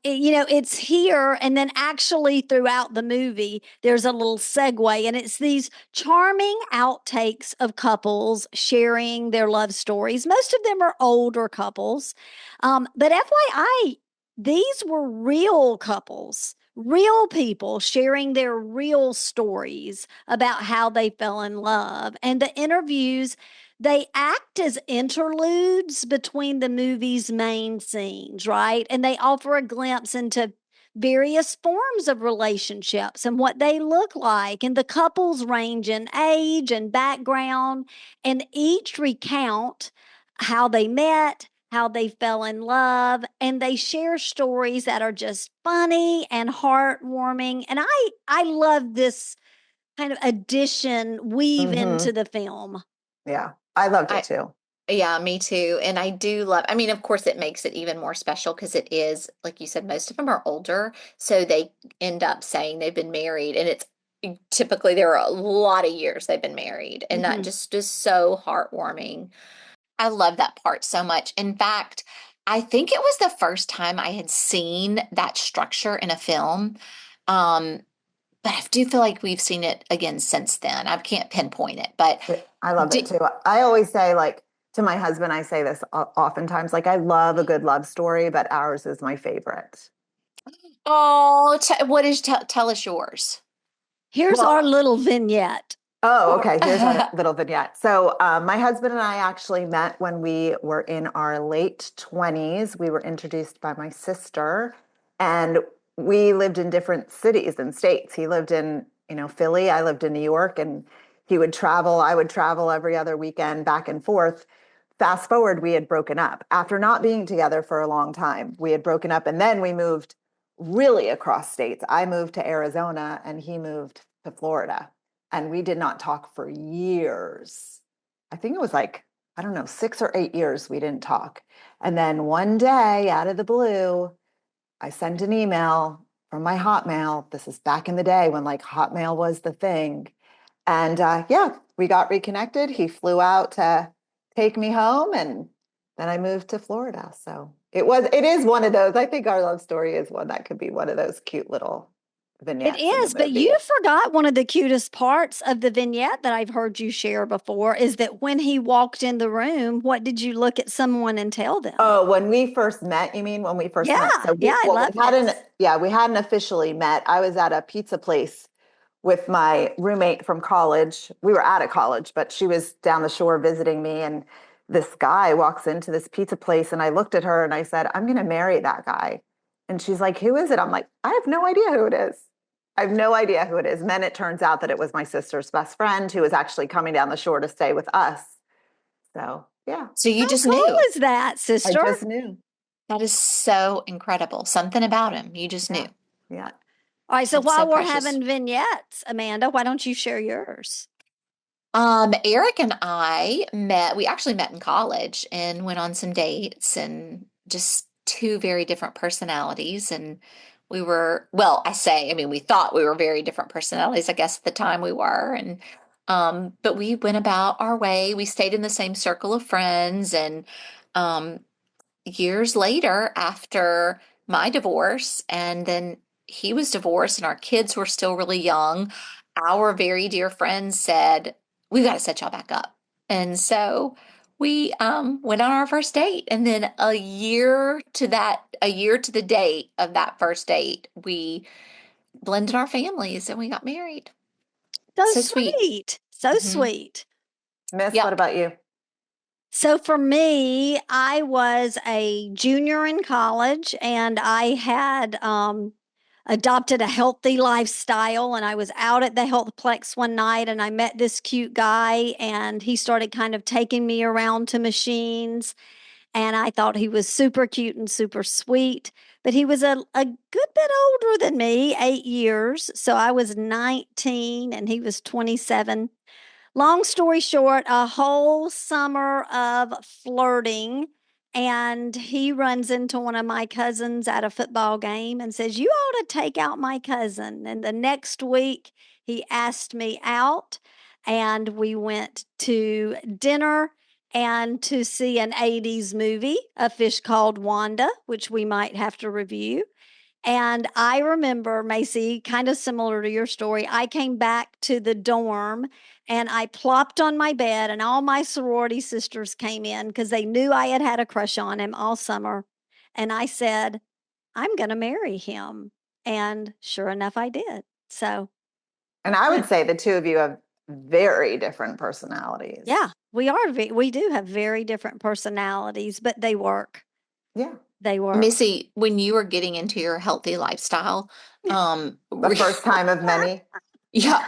it's here, and then actually throughout the movie, there's a little segue, and it's these charming outtakes of couples sharing their love stories. Most of them are older couples, but FYI, these were real couples, real people sharing their real stories about how they fell in love. And the interviews, they act as interludes between the movie's main scenes, right? And they offer a glimpse into various forms of relationships and what they look like. And the couples range in age and background, and each recount how they met, how they fell in love, and they share stories that are just funny and heartwarming. And I love this kind of addition weave Mm-hmm. into the film. Yeah. I loved it I, too. yeah, me too. And I do love, I mean, of course, it makes it even more special because it is, like you said, most of them are older. So they end up saying they've been married, and it's typically there are a lot of years they've been married. And that Mhm. just is so heartwarming. I love that part so much. In fact, I think it was the first time I had seen that structure in a film. Um, but I do feel like we've seen it again since then. I can't pinpoint it, but I loved it did, too. I always say, like, to my husband, I say this oftentimes, like, I love a good love story, but ours is my favorite. oh, what is tell us yours? Here's our Well, little vignette. oh, okay. Here's our little vignette. So, my husband and I actually met when we were in our late 20s. We were introduced by my sister, and we lived in different cities and states. He lived in, Philly. I lived in New York, and he would travel. I would travel every other weekend back and forth. Fast forward, we had broken up after not being together for a long time. We had broken up, and then we moved really across states. I moved to Arizona, and he moved to Florida, and we did not talk for years. I think it was like I don't know, 6 or 8 years we didn't talk. And then one day out of the blue, I sent an email from my Hotmail. This is back in the day when like Hotmail was the thing. And yeah, we got reconnected. He flew out to take me home, and then I moved to Florida. So it is one of those. I think our love story is one that could be one of those cute little It vignettes in the is, but movie. you forgot one of the cutest parts of the vignette that I've heard you share before is that when he walked in the room, what did you look at someone and tell them? Oh, when we first met, you mean when we first met? So Yeah, I love this. we hadn't officially met. I was at a pizza place with my roommate from college. We were out of college, but she was down the shore visiting me. And this guy walks into this pizza place, and I looked at her and I said, I'm going to marry that guy. And she's like, who is it? I'm like, I have no idea who it is. I have no idea who it is. And then it turns out that it was my sister's best friend who was actually coming down the shore to stay with us. So, yeah. So you How just cool knew. is that, I sister? just knew. That is so incredible. Something about him. You just knew. Yeah. All right, so That's while so we're precious. having vignettes, Amanda, why don't you share yours? Eric and I met, we actually met in college and went on some dates, and just two very different personalities. And we were, well, I mean, we thought we were very different personalities, I guess at the time we were. And but we went about our way. We stayed in the same circle of friends, and um years later, after my divorce, and then he was divorced and our kids were still really young, our very dear friend said, "We've got to set y'all back up." And so we went on our first date. And then a year to the date of that first date, we blended our families and we got married. So So sweet. sweet. So Mhm. sweet. Miss, what Yep. about you? So for me, I was a junior in college and I had adopted a healthy lifestyle. And I was out at the Healthplex one night and I met this cute guy and he started kind of taking me around to machines. And I thought he was super cute and super sweet. But he was a good bit older than me, 8 years. So I was 19 and he was 27. Long story short, a whole summer of flirting. And he runs into one of my cousins at a football game and says, "You ought to take out my cousin." And the next week, he asked me out, and we went to dinner and to see an 80s movie, A Fish Called Wanda, which we might have to review. And I remember, Macy, kind of similar to your story, I came back to the dorm and I plopped on my bed, and all my sorority sisters came in because they knew I had had a crush on him all summer. And I said, I'm going to marry him. And sure enough, I did. So, And I yeah. would say the two of you have very different personalities. Yeah, we do have very different personalities, but they work. Yeah. They work. Missy, when you were getting into your healthy lifestyle, The first time of many. yeah,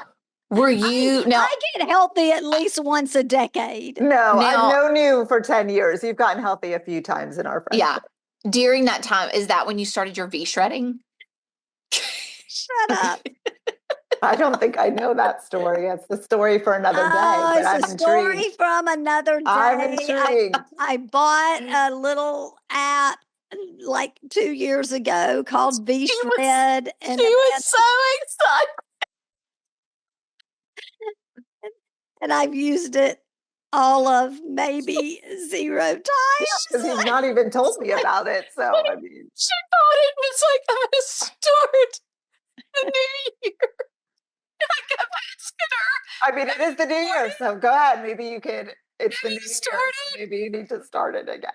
were you now? I get healthy at least once a decade. No, I've Now, known you for 10 years. You've gotten healthy a few times in our friendship. yeah, during that time, is that when you started your V shredding? Shut up. I don't think I know that story. It's the story for another day, but It's I'm a story intrigued. from another day. I'm intrigued. I bought a little app like 2 years ago called V Shred, and She was so excited. I've used it all of maybe 0 times. Because you've not even told me about it. So, I mean, She thought it was like, I'm going to start the new year. I kept asking her. I mean, it is the new year. So go ahead. Maybe you could. It's the new year. So Started. maybe you need to start it again.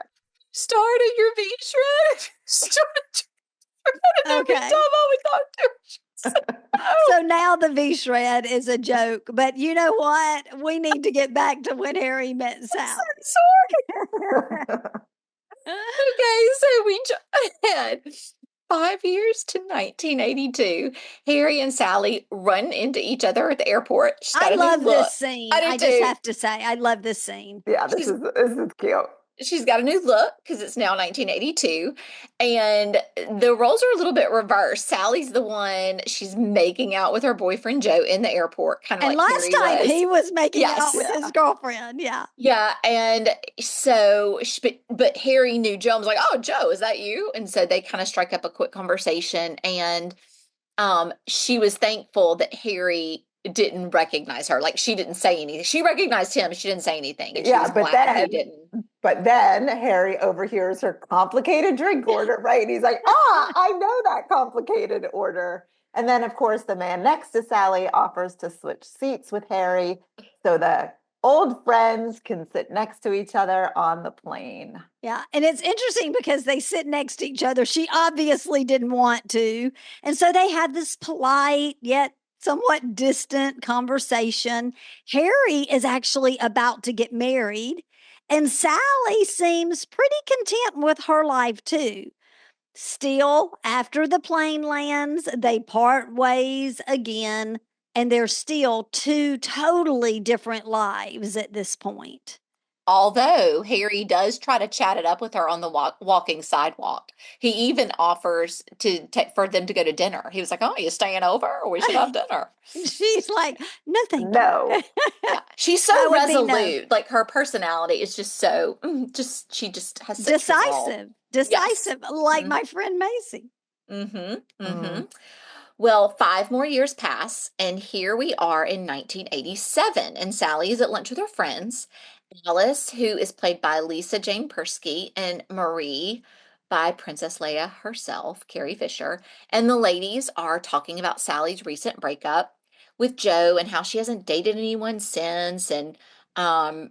Started your V shred. Started. Okay. Every time I would talk to her. So now the V Shred is a joke, but you know what? We need to get back to when Harry met Sally. Sorry. Okay, so we had 5 years to 1982. Harry and Sally run into each other at the airport. I love this scene. I just have to say, I love this scene. Yeah, this is cute. she's got a new look because it's now 1982. And the roles are a little bit reversed. Sally's the one, she's making out with her boyfriend Joe in the airport, kind of And like last Harry time was. he was making out Yes. with his girlfriend. Yeah. Yeah, and so, but Harry knew Joe and was like, "Oh, Joe, is that you?" And so they kind of strike up a quick conversation, and she was thankful that Harry didn't recognize her. Like she didn't say anything. She recognized him, she didn't say anything, and she Yeah, was glad he didn't. but then Harry overhears her complicated drink order, right? And he's like, I know that complicated order. And then, of course, the man next to Sally offers to switch seats with Harry so the old friends can sit next to each other on the plane. Yeah. And it's interesting because they sit next to each other. She obviously didn't want to. And so they had this polite yet somewhat distant conversation. Harry is actually about to get married, and Sally seems pretty content with her life too. Still, after the plane lands, they part ways again, and they're still two totally different lives at this point. Although Harry does try to chat it up with her on the walking sidewalk. He even offers to for them to go to dinner. He was like, "Oh, you staying over? Or we should have dinner." She's like, no, thank No. you. Yeah, she's so That would be no. resolute. Like her personality is just so she just has such resolve. Yes. Decisive, like Mm-hmm. my friend Macy. Mm-hmm. Mm-hmm. Mm. Well, 5 more years pass, and here we are in 1987, and Sally is at lunch with her friends. Alice, who is played by Lisa Jane Persky, and Marie by Princess Leia herself, Carrie Fisher. And the ladies are talking about Sally's recent breakup with Joe and how she hasn't dated anyone since. And um,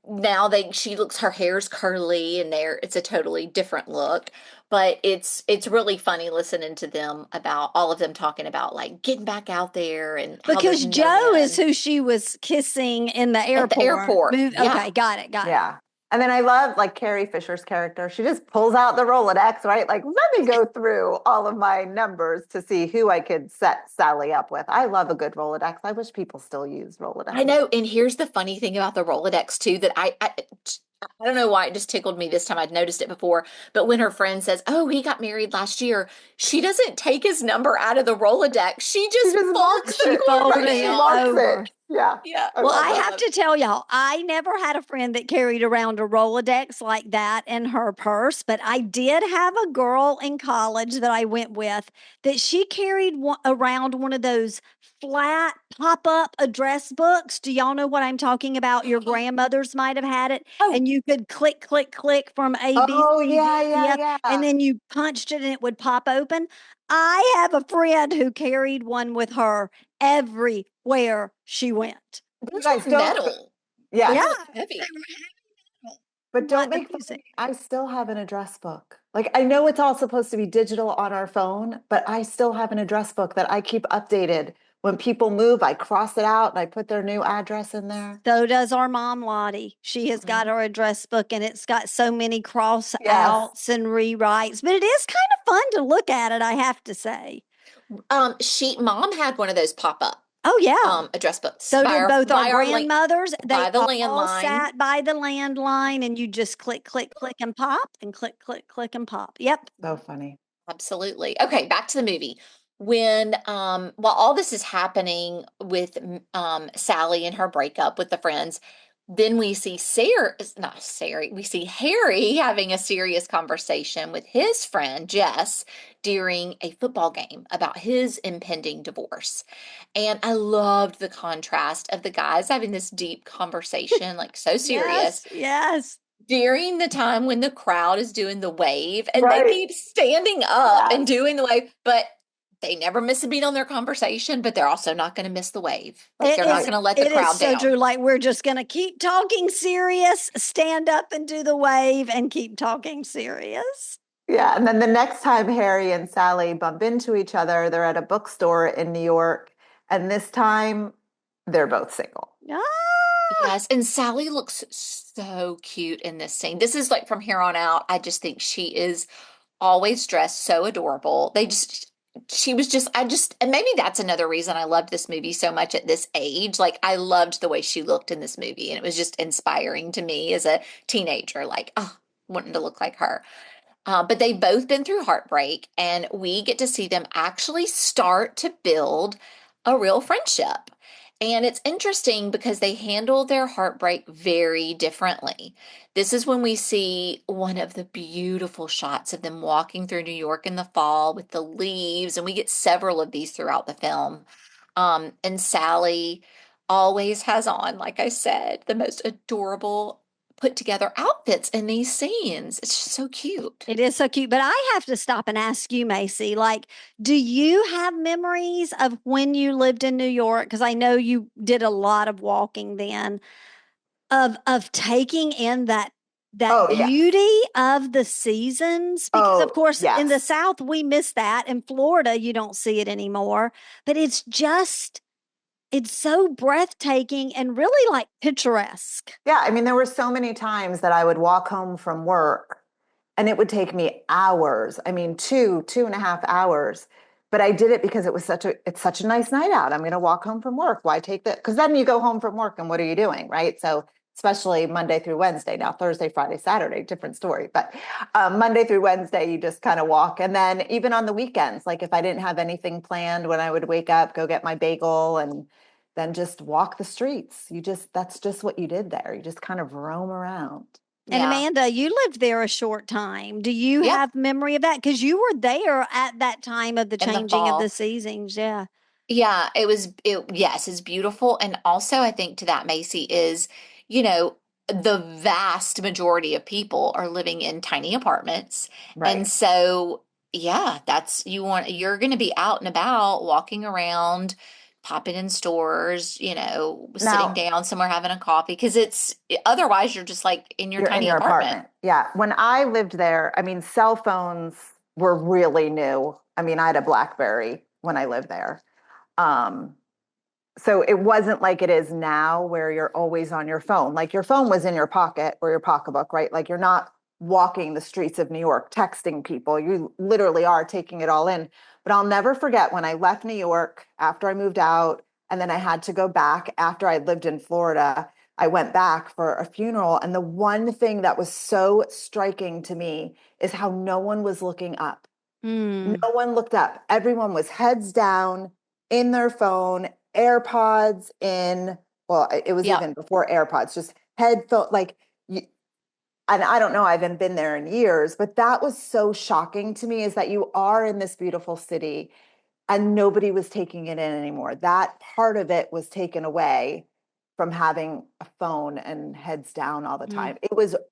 now she looks, her hair's curly, and it's a totally different look. But it's really funny listening to them about all of them talking about like getting back out there and how there's Because no Joe is men who she was kissing in the at the airport. airport. Yeah. Okay, got it. Yeah. And then I love like Carrie Fisher's character. She just pulls out the Rolodex, right? Like, let me go through all of my numbers to see who I could set Sally up with. I love a good Rolodex. I wish people still use Rolodex. I know. And here's the funny thing about the Rolodex too, that I don't know why it just tickled me this time. I'd noticed it before, but when her friend says, "Oh, he got married last year," she doesn't take his number out of the Rolodex. She just folds the corner folded it down. over. Yeah. Yeah. Well, I have to tell y'all, I never had a friend that carried around a Rolodex like that in her purse, but I did have a girl in college that I went with that she carried around one of those flat pop-up address books. Do y'all know what I'm talking about? Your grandmothers might have had it, Oh, and you could click, click, click from A, B, Oh, C, yeah, D, E, yeah, F, yeah. and then you punched it and it would pop open. I have a friend who carried one with her everywhere she went. those guys were don't- metal. Yeah. They Yeah. were heavy. But don't Not the make fun of music. me. I still have an address book. Like I know it's all supposed to be digital on our phone, but I still have an address book that I keep updated. When people move, I cross it out and I put their new address in there. So does our mom, Lottie. She has got her address book and it's got so many cross outs and rewrites, but it is kind of fun to look at it, I have to say. Mom had one of those pop up Oh, yeah. address books. So did both our grandmothers. They by the all landline. sat by the landline and you just click, click, click and pop and click, click, click and pop. Yep. So funny. Absolutely. Okay, back to the movie. When while all this is happening with Sally and her breakup with the friends, then we see we see Harry having a serious conversation with his friend Jess during a football game about his impending divorce. And I loved the contrast of the guys having this deep conversation, like so serious. Yes. During the time when the crowd is doing the wave and Right. they keep standing up and Yes. doing the wave, but they never miss a beat on their conversation, but they're also not going to miss the wave. Like they're not going to let the crowd It is so down. true. Like we're just going to keep talking serious, stand up and do the wave and keep talking serious. Yeah. And then the next time Harry and Sally bump into each other, they're at a bookstore in New York. And this time they're both single. Ah. Yes, and Sally looks so cute in this scene. This is like from here on out, I just think she is always dressed so adorable. she was just, and maybe that's another reason I loved this movie so much at this age. Like, I loved the way she looked in this movie, and it was just inspiring to me as a teenager, like, oh, wanting to look like her. But they've both been through heartbreak, and we get to see them actually start to build a real friendship. And it's interesting because they handle their heartbreak very differently. This is when we see one of the beautiful shots of them walking through New York in the fall with the leaves, and we get several of these throughout the film. And Sally always has on, like I said, the most adorable put together outfits in these scenes. It's just so cute. It is so cute. But I have to stop and ask you, Macy, like, do you have memories of when you lived in New York? Because I know you did a lot of walking then, of taking in that Oh, yeah. beauty of the seasons, because of Oh, course in the yes. South we miss that. In Florida you don't see it anymore, but it's so breathtaking and really like picturesque. Yeah, I mean, there were so many times that I would walk home from work and it would take me hours. I mean, 2.5 hours. But I did it because it's such a nice night out. I'm going to walk home from work. Why take that? Because then you go home from work and what are you doing, right? So especially Monday through Wednesday. Now Thursday, Friday, Saturday, different story. But Monday through Wednesday, you just kind of walk. And then even on the weekends, like if I didn't have anything planned, when I would wake up, go get my bagel and then just walk the streets. That's just what you did there. You just kind of roam around. And Yeah. Amanda, you lived there a short time. Do you Yep. have memory of that? Because you were there at that time of the In the changing of the fall. seasons. Yeah. Yeah, yes, it's beautiful. And also, I think to that, Macy, is, you know, the vast majority of people are living in tiny apartments. And Right. so, yeah, you're going to be out and about, walking around, popping in stores, sitting Now, down somewhere having a coffee, because otherwise you're just like in your you're in tiny your apartment. apartment. Yeah. When I lived there, I mean, cell phones were really new. I mean, I had a BlackBerry when I lived there. Um, so it wasn't like it is now where you're always on your phone. Like your phone was in your pocket or your pocketbook, right? Like you're not walking the streets of New York texting people. You literally are taking it all in. But I'll never forget when I left New York after I moved out, and then I had to go back after I lived in Florida. I went back for a funeral. And the one thing that was so striking to me is how no one was looking up. Mm. No one looked up. Everyone was heads down in their phone, AirPods in. Well, it was Yep. even before AirPods, just headphone. And I don't know, I haven't been there in years, but that was so shocking to me is that you are in this beautiful city and nobody was taking it in anymore. That part of it was taken away from having a phone and heads down all the Mm. time.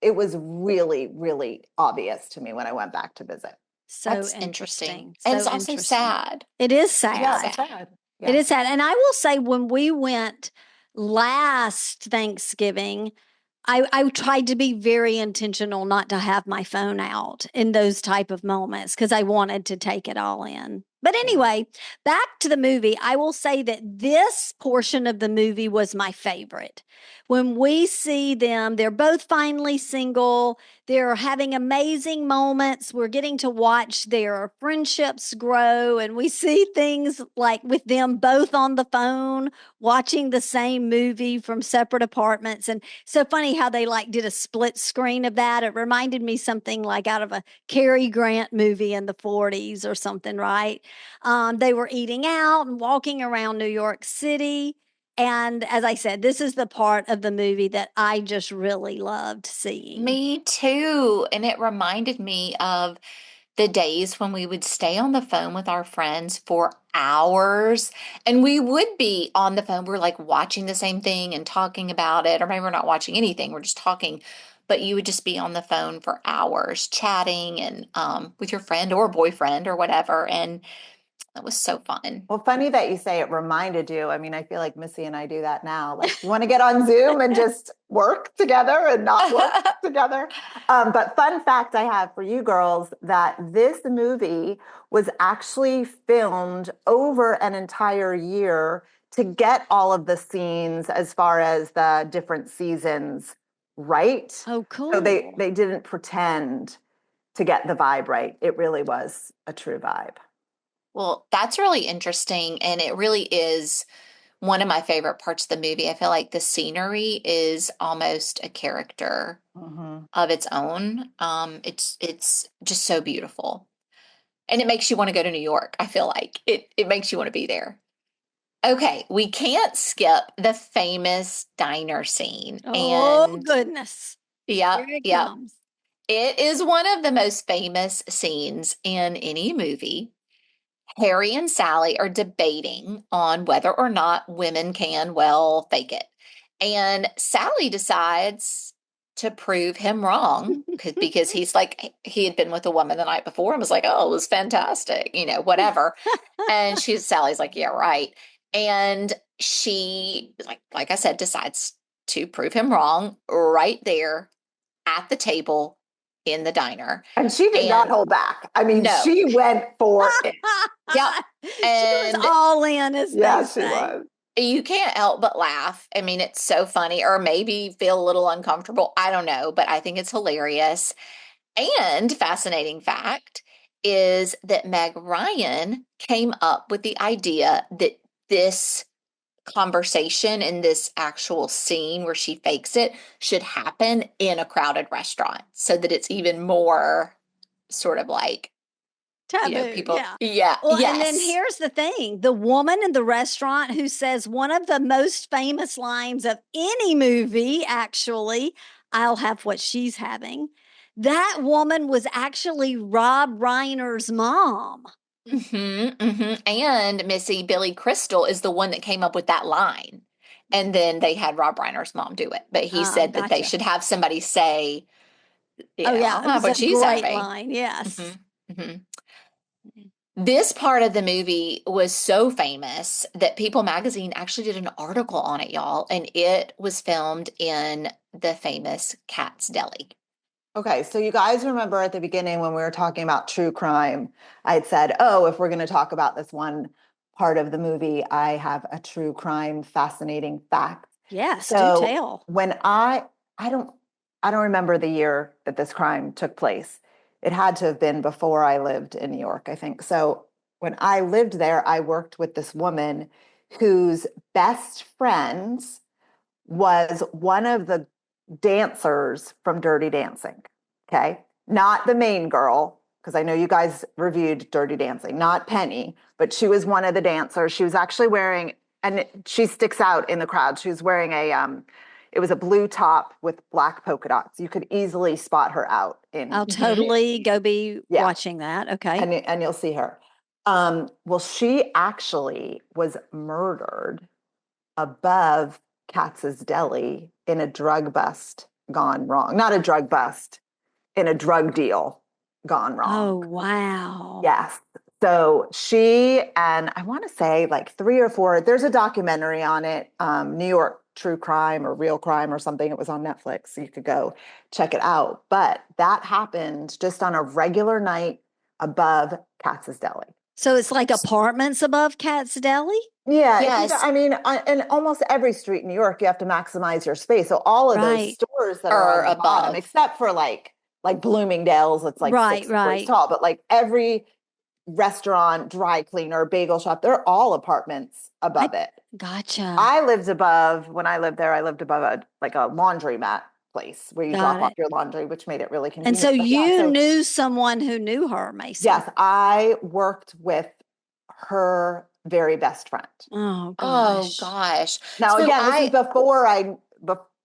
It was really, really obvious to me when I went back to visit. So That's interesting. interesting. And it's So also interesting. sad. It is Yeah, sad. it's sad. It Yeah. is sad. And I will say, when we went last Thanksgiving, I tried to be very intentional not to have my phone out in those type of moments because I wanted to take it all in. But Yeah. anyway, back to the movie. I will say that this portion of the movie was my favorite. When we see them, they're both finally single. They're having amazing moments. We're getting to watch their friendships grow, and we see things like with them both on the phone, watching the same movie from separate apartments. And so funny how they like did a split screen of that. It reminded me something like out of a Cary Grant movie in the 40s or something, right? They were eating out and walking around New York City. And as I said, this is the part of the movie that I just really loved seeing. Me too. And it reminded me of the days when we would stay on the phone with our friends for hours, and we would be on the phone. We're like watching the same thing and talking about it, or maybe we're not watching anything, we're just talking, but you would just be on the phone for hours chatting and with your friend or boyfriend or whatever. And it was so fun. Well, funny that you say it reminded you. I mean, I feel like Missy and I do that now. Like, you want to get on Zoom and just work together and not work together. But fun fact I have for you girls that this movie was actually filmed over an entire year to get all of the scenes as far as the different seasons right. Oh, So they cool. they didn't pretend to get the vibe right. It really was a true vibe. Well, that's really interesting. And it really is one of my favorite parts of the movie. I feel like the scenery is almost a character Mm-hmm. of its own. It's just so beautiful. And it makes you want to go to New York. I feel like it makes you want to be there. Okay, we can't skip the famous diner scene. Oh, And goodness. Here yep, it yep. comes. It is one of the most famous scenes in any movie. Harry and Sally are debating on whether or not women can, well, fake it. And Sally decides to prove him wrong because he's like, he had been with a woman the night before and was like, oh, it was fantastic, whatever. And Sally's like, yeah, right. And she, like I said, decides to prove him wrong right there at the table in the diner. And she did not And hold back. I mean, no, she went for it. yep. She was And all in, as they Yeah, she say. was. you can't help but laugh. I mean, it's so funny, or maybe feel a little uncomfortable. I don't know, but I think it's hilarious. And fascinating fact is that Meg Ryan came up with the idea that this conversation in this actual scene where she fakes it should happen in a crowded restaurant so that it's even more sort of like, Taboo, people. yeah. Yeah, Well, and then yes. here's the thing, the woman in the restaurant who says one of the most famous lines of any movie, actually, I'll have what she's having. That woman was actually Rob Reiner's mom. And Missy Billy Crystal is the one that came up with that line. And then they had Rob Reiner's mom do it. But he said that they Gotcha. should have somebody say, Oh, I'll yeah, it have was what a she's great having. line. Yes. hmm This part of the movie was so famous that People magazine actually did an article on it, y'all, and it was filmed in the famous Cat's Deli. Okay, so you guys remember at the beginning when we were talking about true crime, I had said, oh, if we're going to talk about this one part of the movie, I have a true crime fascinating fact. Yes, do So tell. when I don't I don't remember the year that this crime took place. It had to have been before I lived in New York, I think. So when I lived there, I worked with this woman whose best friends was one of the dancers from Dirty Dancing. Okay. Not the main girl, because I know you guys reviewed Dirty Dancing, not Penny, but she was one of the dancers. She was actually wearing, and she sticks out in the crowd. She was wearing it was a blue top with black polka dots. You could easily spot her out in, I'll totally go be yeah, watching that. Okay. and you'll see her. Well, she actually was murdered above Katz's Deli in a drug bust gone wrong. Not a drug bust, in a drug deal gone Oh, wrong. wow. Yes. So she and I want to say like three or four, there's a documentary on it, New York True Crime or Real Crime or something. It was on Netflix. So you could go check it out. But that happened just on a regular night above Katz's Deli. So it's like apartments above Cat's Deli? Yeah, Yes. I mean, in almost every street in New York, you have to maximize your space. So all of those Right. stores that are Or on the bottom, above. except for like Bloomingdale's, it's like Right, 6 stories right. tall. But like every restaurant, dry cleaner, bagel shop, they're all apartments above it. Gotcha. I lived above when I lived there. I lived above a laundromat place where you Got drop off it. your laundry, which made it really And convenient. so But yeah, you so knew someone who knew her, Macy. yes, I worked with her very best friend. Oh, Oh gosh. gosh. Now, So again,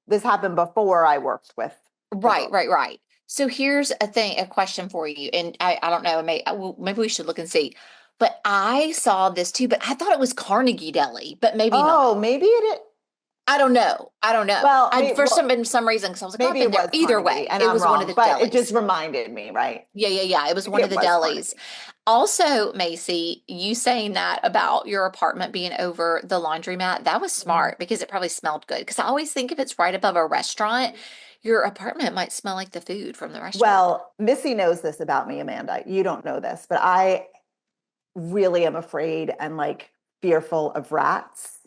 this happened before I worked with the right, girl. right, right. So here's a question for you, and I don't know, maybe we should look and see. But I saw this too, but I thought it was Carnegie Deli, but maybe not. Oh, maybe it. I don't know. I don't know. Well, I for some reason, because I was like, oh, I've maybe been it there. was Either Carnegie, way, and it I'm was one of wrong, the but it delis. just reminded me, right? Yeah. It was one Maybe of it the was delis. Carnegie. Also, Macy, you saying that about your apartment being over the laundromat, that was Mhm. smart because it probably smelled good. Because I always think if it's right above a restaurant, your apartment might smell like the food from the restaurant. Well, Missy knows this about me, Amanda. You don't know this, but I really am afraid and like fearful of rats.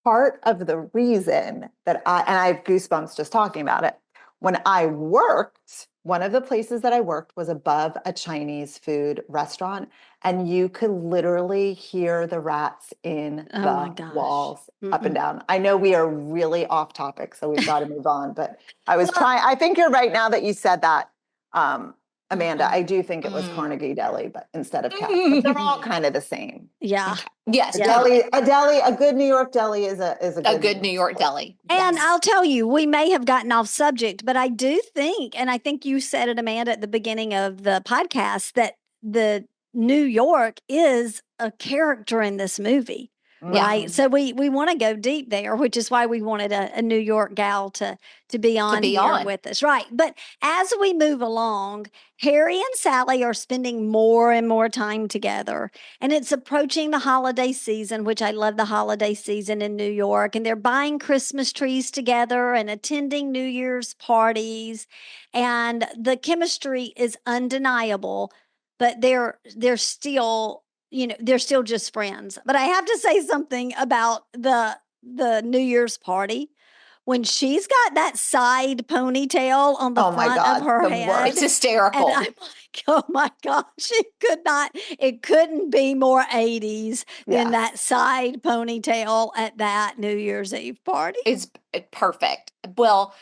Part of the reason that I have goosebumps just talking about it, when I worked one of the places that I worked was above a Chinese food restaurant, and you could literally hear the rats in Oh my the gosh. walls up and Mm-mm. down. I know we are really off topic, so we've got to move on, but I was Well, trying. I think you're right now that you said that, Amanda. Mhm. I do think it was Mm. Carnegie Deli, but instead of Katz, but they're all kind of the same. yeah. Okay. Yes, A Yeah. deli, totally. a good New York deli is a A good New good New York York deli. deli. And Yes. I'll tell you, we may have gotten off subject, but I do think, and I think you said it, Amanda, at the beginning of the podcast, that the New York is a character in this movie, Yeah. right? Mhm. So we want to go deep there, which is why we wanted a New York gal to be To on be here on. with us, right? But as we move along, Harry and Sally are spending more and more time together. And it's approaching the holiday season, which I love the holiday season in New York. And they're buying Christmas trees together and attending New Year's parties. And the chemistry is undeniable, but they're still, they're still just friends. But I have to say something about the New Year's party. When she's got that side ponytail on the Oh my front of God, her the head, It's worst. and hysterical. I'm like, oh my gosh, it couldn't be more 80s than Yes. that side ponytail at that New Year's Eve party. It's perfect. Well,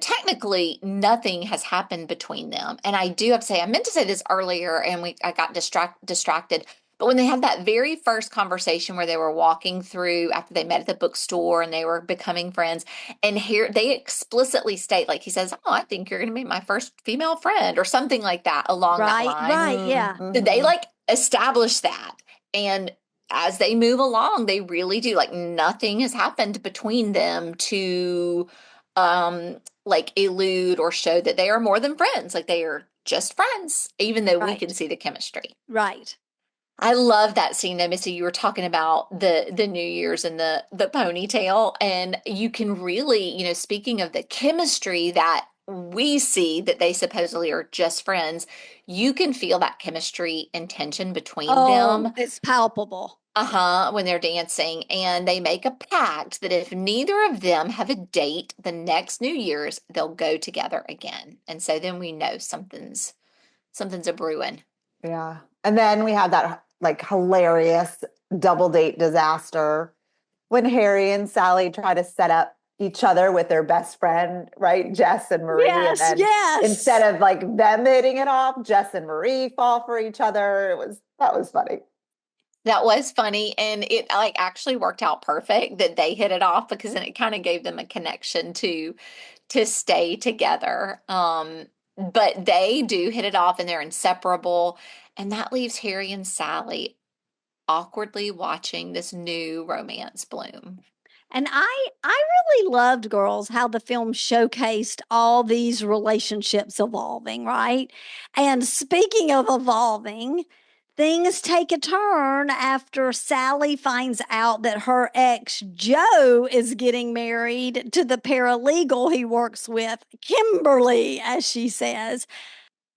technically nothing has happened between them. And I do have to say, I meant to say this earlier and I got distracted. But when they had that very first conversation where they were walking through after they met at the bookstore and they were becoming friends, and here they explicitly state, like he says, "Oh, I think you're going to be my first female friend," or something like that along that Right, line. right, yeah. They Mhm. like establish that. And as they move along, they really do, like, nothing has happened between them to like elude or show that they are more than friends. Like, they are just friends, even though we can Right, see the chemistry. right. I love that scene though, Missy. You were talking about the New Year's and the ponytail, and you can really, speaking of the chemistry that we see that they supposedly are just friends, you can feel that chemistry and tension between Oh, them. it's palpable. Uh-huh, when they're dancing, and they make a pact that if neither of them have a date the next New Year's, they'll go together again. And so then we know something's a brewing. Yeah. And then we had that like hilarious double date disaster when Harry and Sally try to set up each other with their best friend, right? Jess and Marie. And Yes, then yes. instead of like them hitting it off, Jess and Marie fall for each other. That was funny. That was funny, and it like actually worked out perfect that they hit it off, because then it kind of gave them a connection to stay together. But they do hit it off and they're inseparable, and that leaves Harry and Sally awkwardly watching this new romance bloom. And I really loved, girls, how the film showcased all these relationships evolving, right? And speaking of evolving, things take a turn after Sally finds out that her ex Joe is getting married to the paralegal he works with, Kimberly, as she says.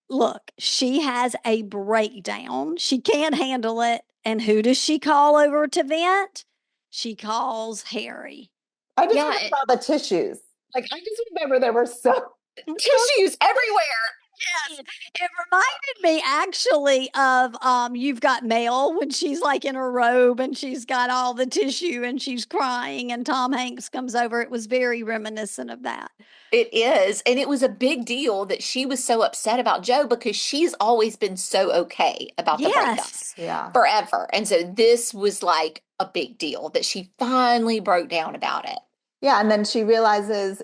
Look, she has a breakdown. She can't handle it. And who does she call over to vent? She calls Harry. I just Yeah, remember all the tissues. Like I just remember there were so tissues everywhere. Yes, it reminded me actually of You've Got Mail, when she's like in her robe and she's got all the tissue and she's crying and Tom Hanks comes over. It was very reminiscent of that. It is. And it was a big deal that she was so upset about Joe, because she's always been so okay about the breakup Yes. yeah. forever. And so this was like a big deal that she finally broke down about it. Yeah, and then she realizes,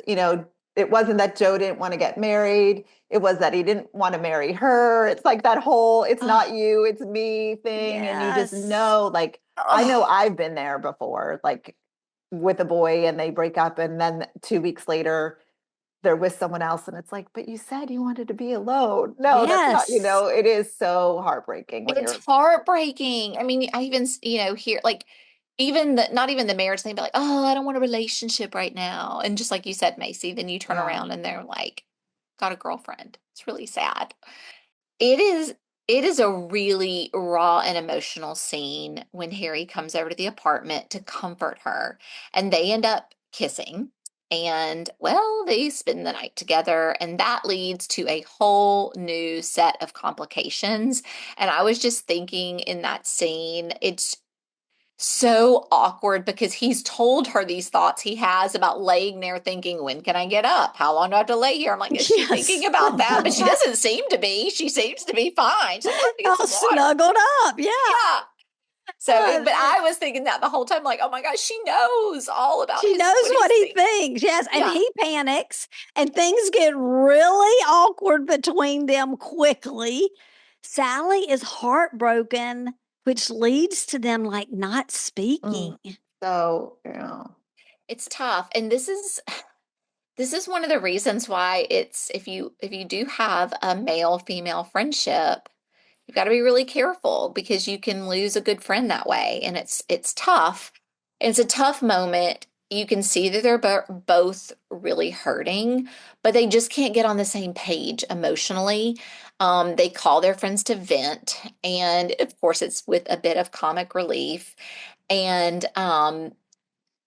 it wasn't that Joe didn't want to get married. It was that he didn't want to marry her. It's like that whole it's not Oh, you, it's me thing. And you just yes. know, like, I know Oh, I've been there before, like with a boy and they break up and then 2 weeks later they're with someone else. And it's like, but you said you wanted to be alone. No, that's not, Yes. it is so heartbreaking when it's you're, heartbreaking. I mean, I even, hear like even not even the marriage thing, but like, oh, I don't want a relationship right now. And just like you said, Macy, then you turn yeah. around and they're like, got a girlfriend. It's really sad. It is it is a really raw and emotional scene when Harry comes over to the apartment to comfort her, and they end up kissing. And well, they spend the night together, and that leads to a whole new set of complications. And I was just thinking in that scene, it's so awkward because he's told her these thoughts he has about laying there thinking, when can I get up? How long do I have to lay here? I'm like, is she thinking Yes. about that? But she doesn't seem to be. She seems to be fine. She's like, let me get All some water. snuggled up. Yeah. Yeah. So, Uh, but I was thinking that the whole time, like, oh my gosh, she knows all about She knows what what he's he thinking. thinks. Yes. And Yeah. he panics and things get really awkward between them quickly. Sally is heartbroken, which leads to them like not speaking. So, It's tough. And this is one of the reasons why it's if you do have a male female friendship, you've got to be really careful because you can lose a good friend that way, and it's tough. It's a tough moment. You can see that they're both really hurting, but they just can't get on the same page emotionally. They call their friends to vent, and of course, it's with a bit of comic relief. And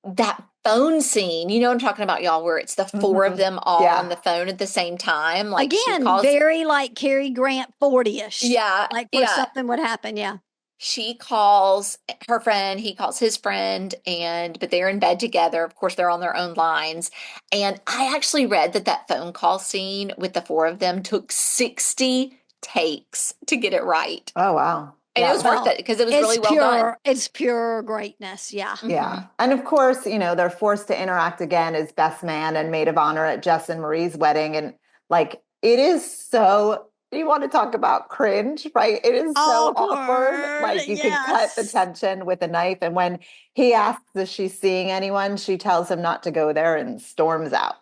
that phone scene, you know what I'm talking about, y'all, where it's the four of them all on yeah. the phone at the same time. Like she Again, calls, very like Cary Grant 40-ish. yeah, Like where yeah. something would happen. Yeah. She calls her friend, he calls his friend, but they're in bed together. Of course, they're on their own lines. And I actually read that phone call scene with the four of them took 60 takes to get it right. Oh, wow. And it Yeah. was worth it because it was really well done. It's pure greatness. Yeah. Yeah. And of course, they're forced to interact again as best man and maid of honor at Jess and Marie's wedding. And like, it is so, you want to talk about cringe, right? It is so awkward. Like, you could cut the Yes. tension with a knife. And when he asks if she's seeing anyone, she tells him not to go there and storms out.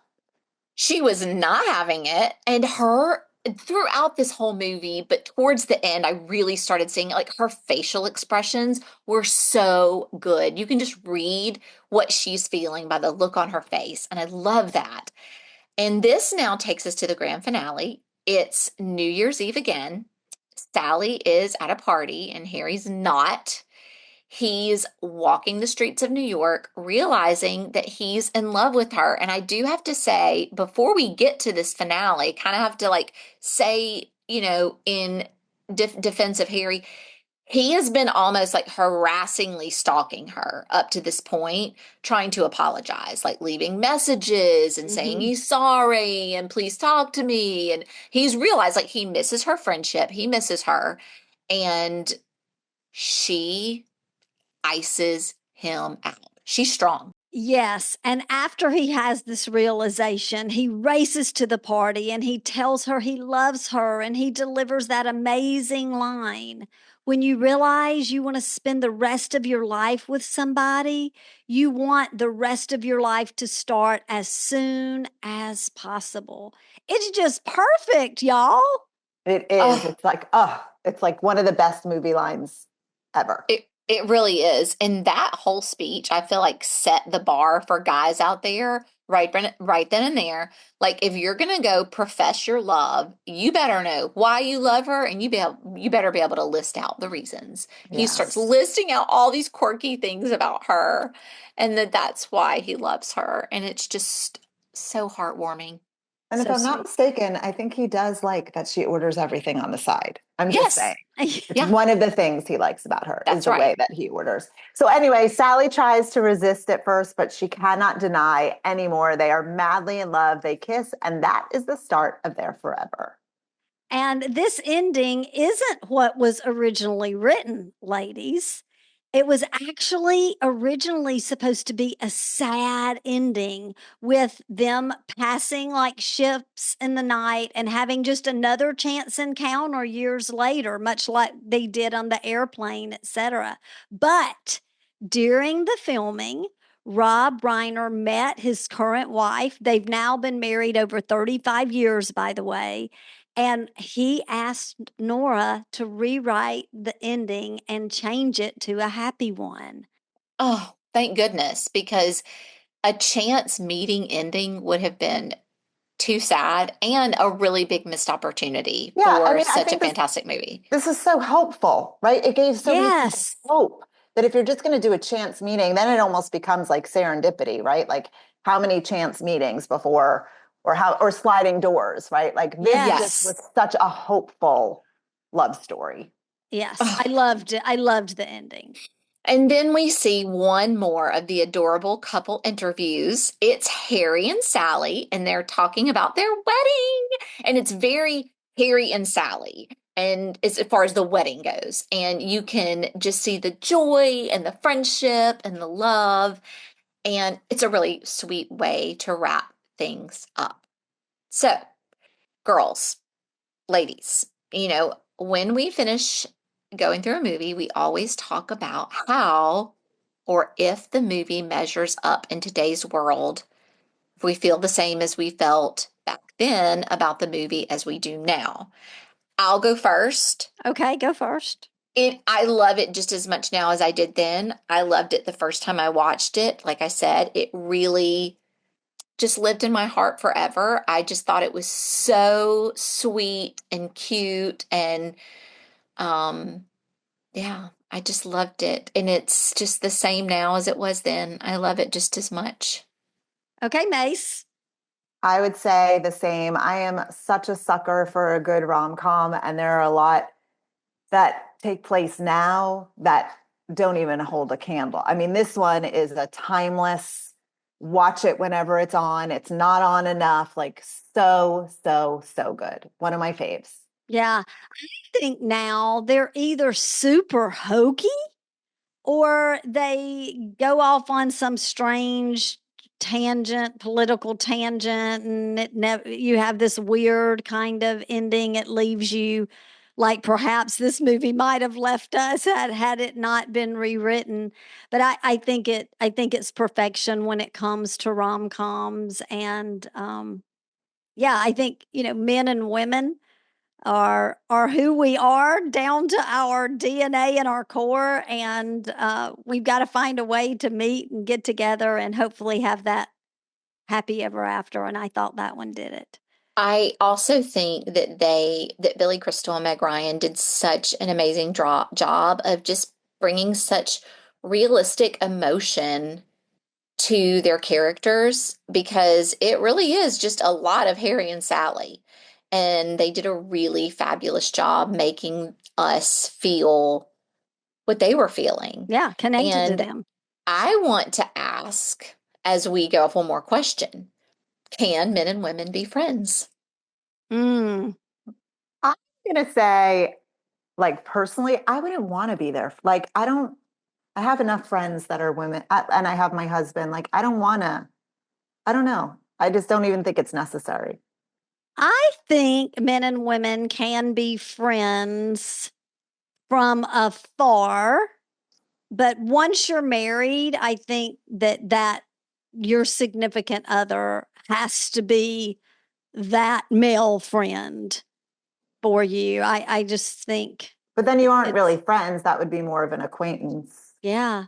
She was not having it. And her throughout this whole movie, but towards the end, I really started seeing like her facial expressions were so good. You can just read what she's feeling by the look on her face. And I love that. And this now takes us to the grand finale. It's New Year's Eve again. Sally is at a party and Harry's not. He's walking the streets of New York, realizing that he's in love with her. And I do have to say, before we get to this finale, kind of have to like say, in defense of Harry, he has been almost like harassingly stalking her up to this point, trying to apologize, like leaving messages and saying he's sorry and please talk to me. And he's realized like he misses her friendship, he misses her. And she ices him out. She's strong. Yes. And after he has this realization, he races to the party and he tells her he loves her and he delivers that amazing line. When you realize you want to spend the rest of your life with somebody, you want the rest of your life to start as soon as possible. It's just perfect, y'all. It is. Oh, It's like one of the best movie lines ever. it really is. And that whole speech, I feel like set the bar for guys out there right then and there. Like if you're gonna go profess your love, you better know why you love her, and you better be able to list out the reasons. He starts Yes. listing out all these quirky things about her, and that's why he loves her. And it's just so heartwarming. And if So I'm not sweet. mistaken, I think he does like that she orders everything on the side. I'm just saying. Yes. It's Yeah, one of the things he likes about her is that's the right. way that he orders. So anyway, Sally tries to resist at first, but she cannot deny anymore. They are madly in love. They kiss, and that is the start of their forever. And this ending isn't what was originally written, ladies. It was actually originally supposed to be a sad ending with them passing like ships in the night and having just another chance encounter years later, much like they did on the airplane, etc. But during the filming, Rob Reiner met his current wife. They've now been married over 35 years, by the way. And he asked Nora to rewrite the ending and change it to a happy one. Oh, thank goodness, because a chance meeting ending would have been too sad and a really big missed opportunity Yeah, I for mean, I such a think fantastic movie. this is so helpful, right? It gave so many people Yes. hope that if you're just going to do a chance meeting, then it almost becomes like serendipity, right? Like how many chance meetings before, or sliding doors, right? Like this just Yes. was such a hopeful love story. Yes. I loved it. I loved the ending. And then we see one more of the adorable couple interviews. It's Harry and Sally, and they're talking about their wedding. And it's very Harry and Sally, and as far as the wedding goes. And you can just see the joy and the friendship and the love. And it's a really sweet way to wrap things up. So, girls, ladies, when we finish going through a movie, we always talk about how or if the movie measures up in today's world, if we feel the same as we felt back then about the movie as we do now. I'll go first. Okay, go first. I love it just as much now as I did then. I loved it the first time I watched it. Like I said, it really just lived in my heart forever. I just thought it was so sweet and cute and yeah, I just loved it. And it's just the same now as it was then. I love it just as much. Okay, Mayce. I would say the same. I am such a sucker for a good rom-com, and there are a lot that take place now that don't even hold a candle. I mean, this one is a timeless, watch it whenever it's on. It's not on enough. Like so, so, so good. One of my faves. Yeah. I think now they're either super hokey or they go off on some strange tangent, political tangent, and you have this weird kind of ending. It leaves you like perhaps this movie might have left us had it not been rewritten. But I think it's perfection when it comes to rom-coms. And yeah, I think, men and women are who we are down to our DNA and our core, and we've got to find a way to meet and get together and hopefully have that happy ever after. And I thought that one did it. I also think that Billy Crystal and Meg Ryan did such an amazing job of just bringing such realistic emotion to their characters, because it really is just a lot of Harry and Sally. And they did a really fabulous job making us feel what they were feeling. Yeah, connected to And them. I want to ask, as we go off one more question, can men and women be friends? Mm. I'm going to say, like, personally, I wouldn't want to be there. Like, I have enough friends that are women, and I have my husband. Like, I don't know. I just don't even think it's necessary. I think men and women can be friends from afar, but once you're married, I think that your significant other has to be that male friend for you. I just think But then you aren't it's, really friends. That would be more of an acquaintance. yeah,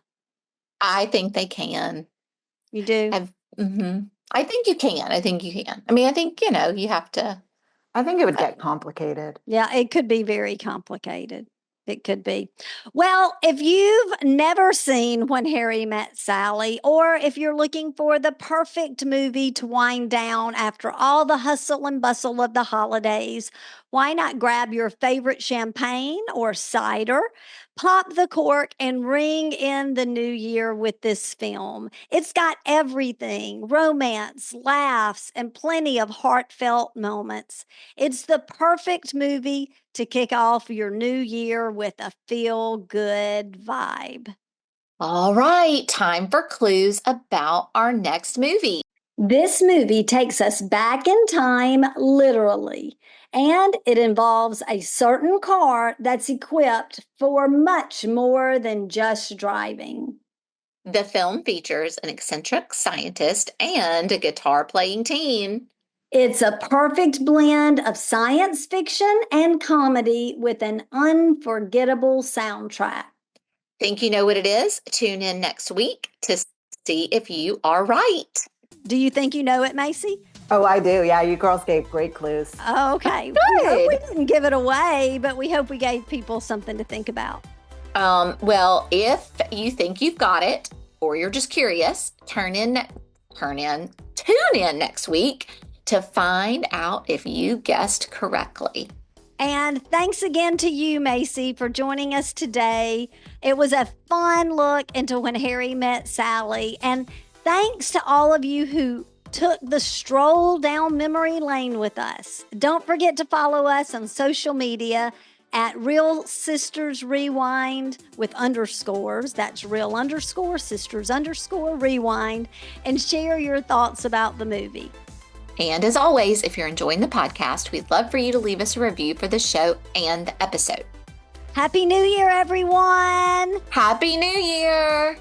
I think they can. you do. I think you can. I think you can. I mean, I think, you have to. I think it would get complicated. Yeah, it could be very complicated. It could be. Well, if you've never seen When Harry Met Sally, or if you're looking for the perfect movie to wind down after all the hustle and bustle of the holidays, why not grab your favorite champagne or cider, pop the cork, and ring in the new year with this film? It's got everything: romance, laughs, and plenty of heartfelt moments. It's the perfect movie to kick off your new year with a feel good vibe. All right, time for clues about our next movie. This movie takes us back in time, literally, and it involves a certain car that's equipped for much more than just driving. The film features an eccentric scientist and a guitar playing teen. It's a perfect blend of science fiction and comedy with an unforgettable soundtrack. Think you know what it is? Tune in next week to see if you are right. Do you think you know it, Macy? Oh, I do. Yeah, you girls gave great clues. Okay. We hope we didn't give it away, but we hope we gave people something to think about. Well, if you think you've got it, or you're just curious, tune in next week to find out if you guessed correctly. And thanks again to you, Mayce, for joining us today. It was a fun look into When Harry Met Sally. And thanks to all of you who took the stroll down memory lane with us. Don't forget to follow us on social media at Real Sisters Rewind with underscores. That's real_sisters_rewind. And share your thoughts about the movie. And as always, if you're enjoying the podcast, we'd love for you to leave us a review for the show and the episode. Happy New Year, everyone! Happy New Year!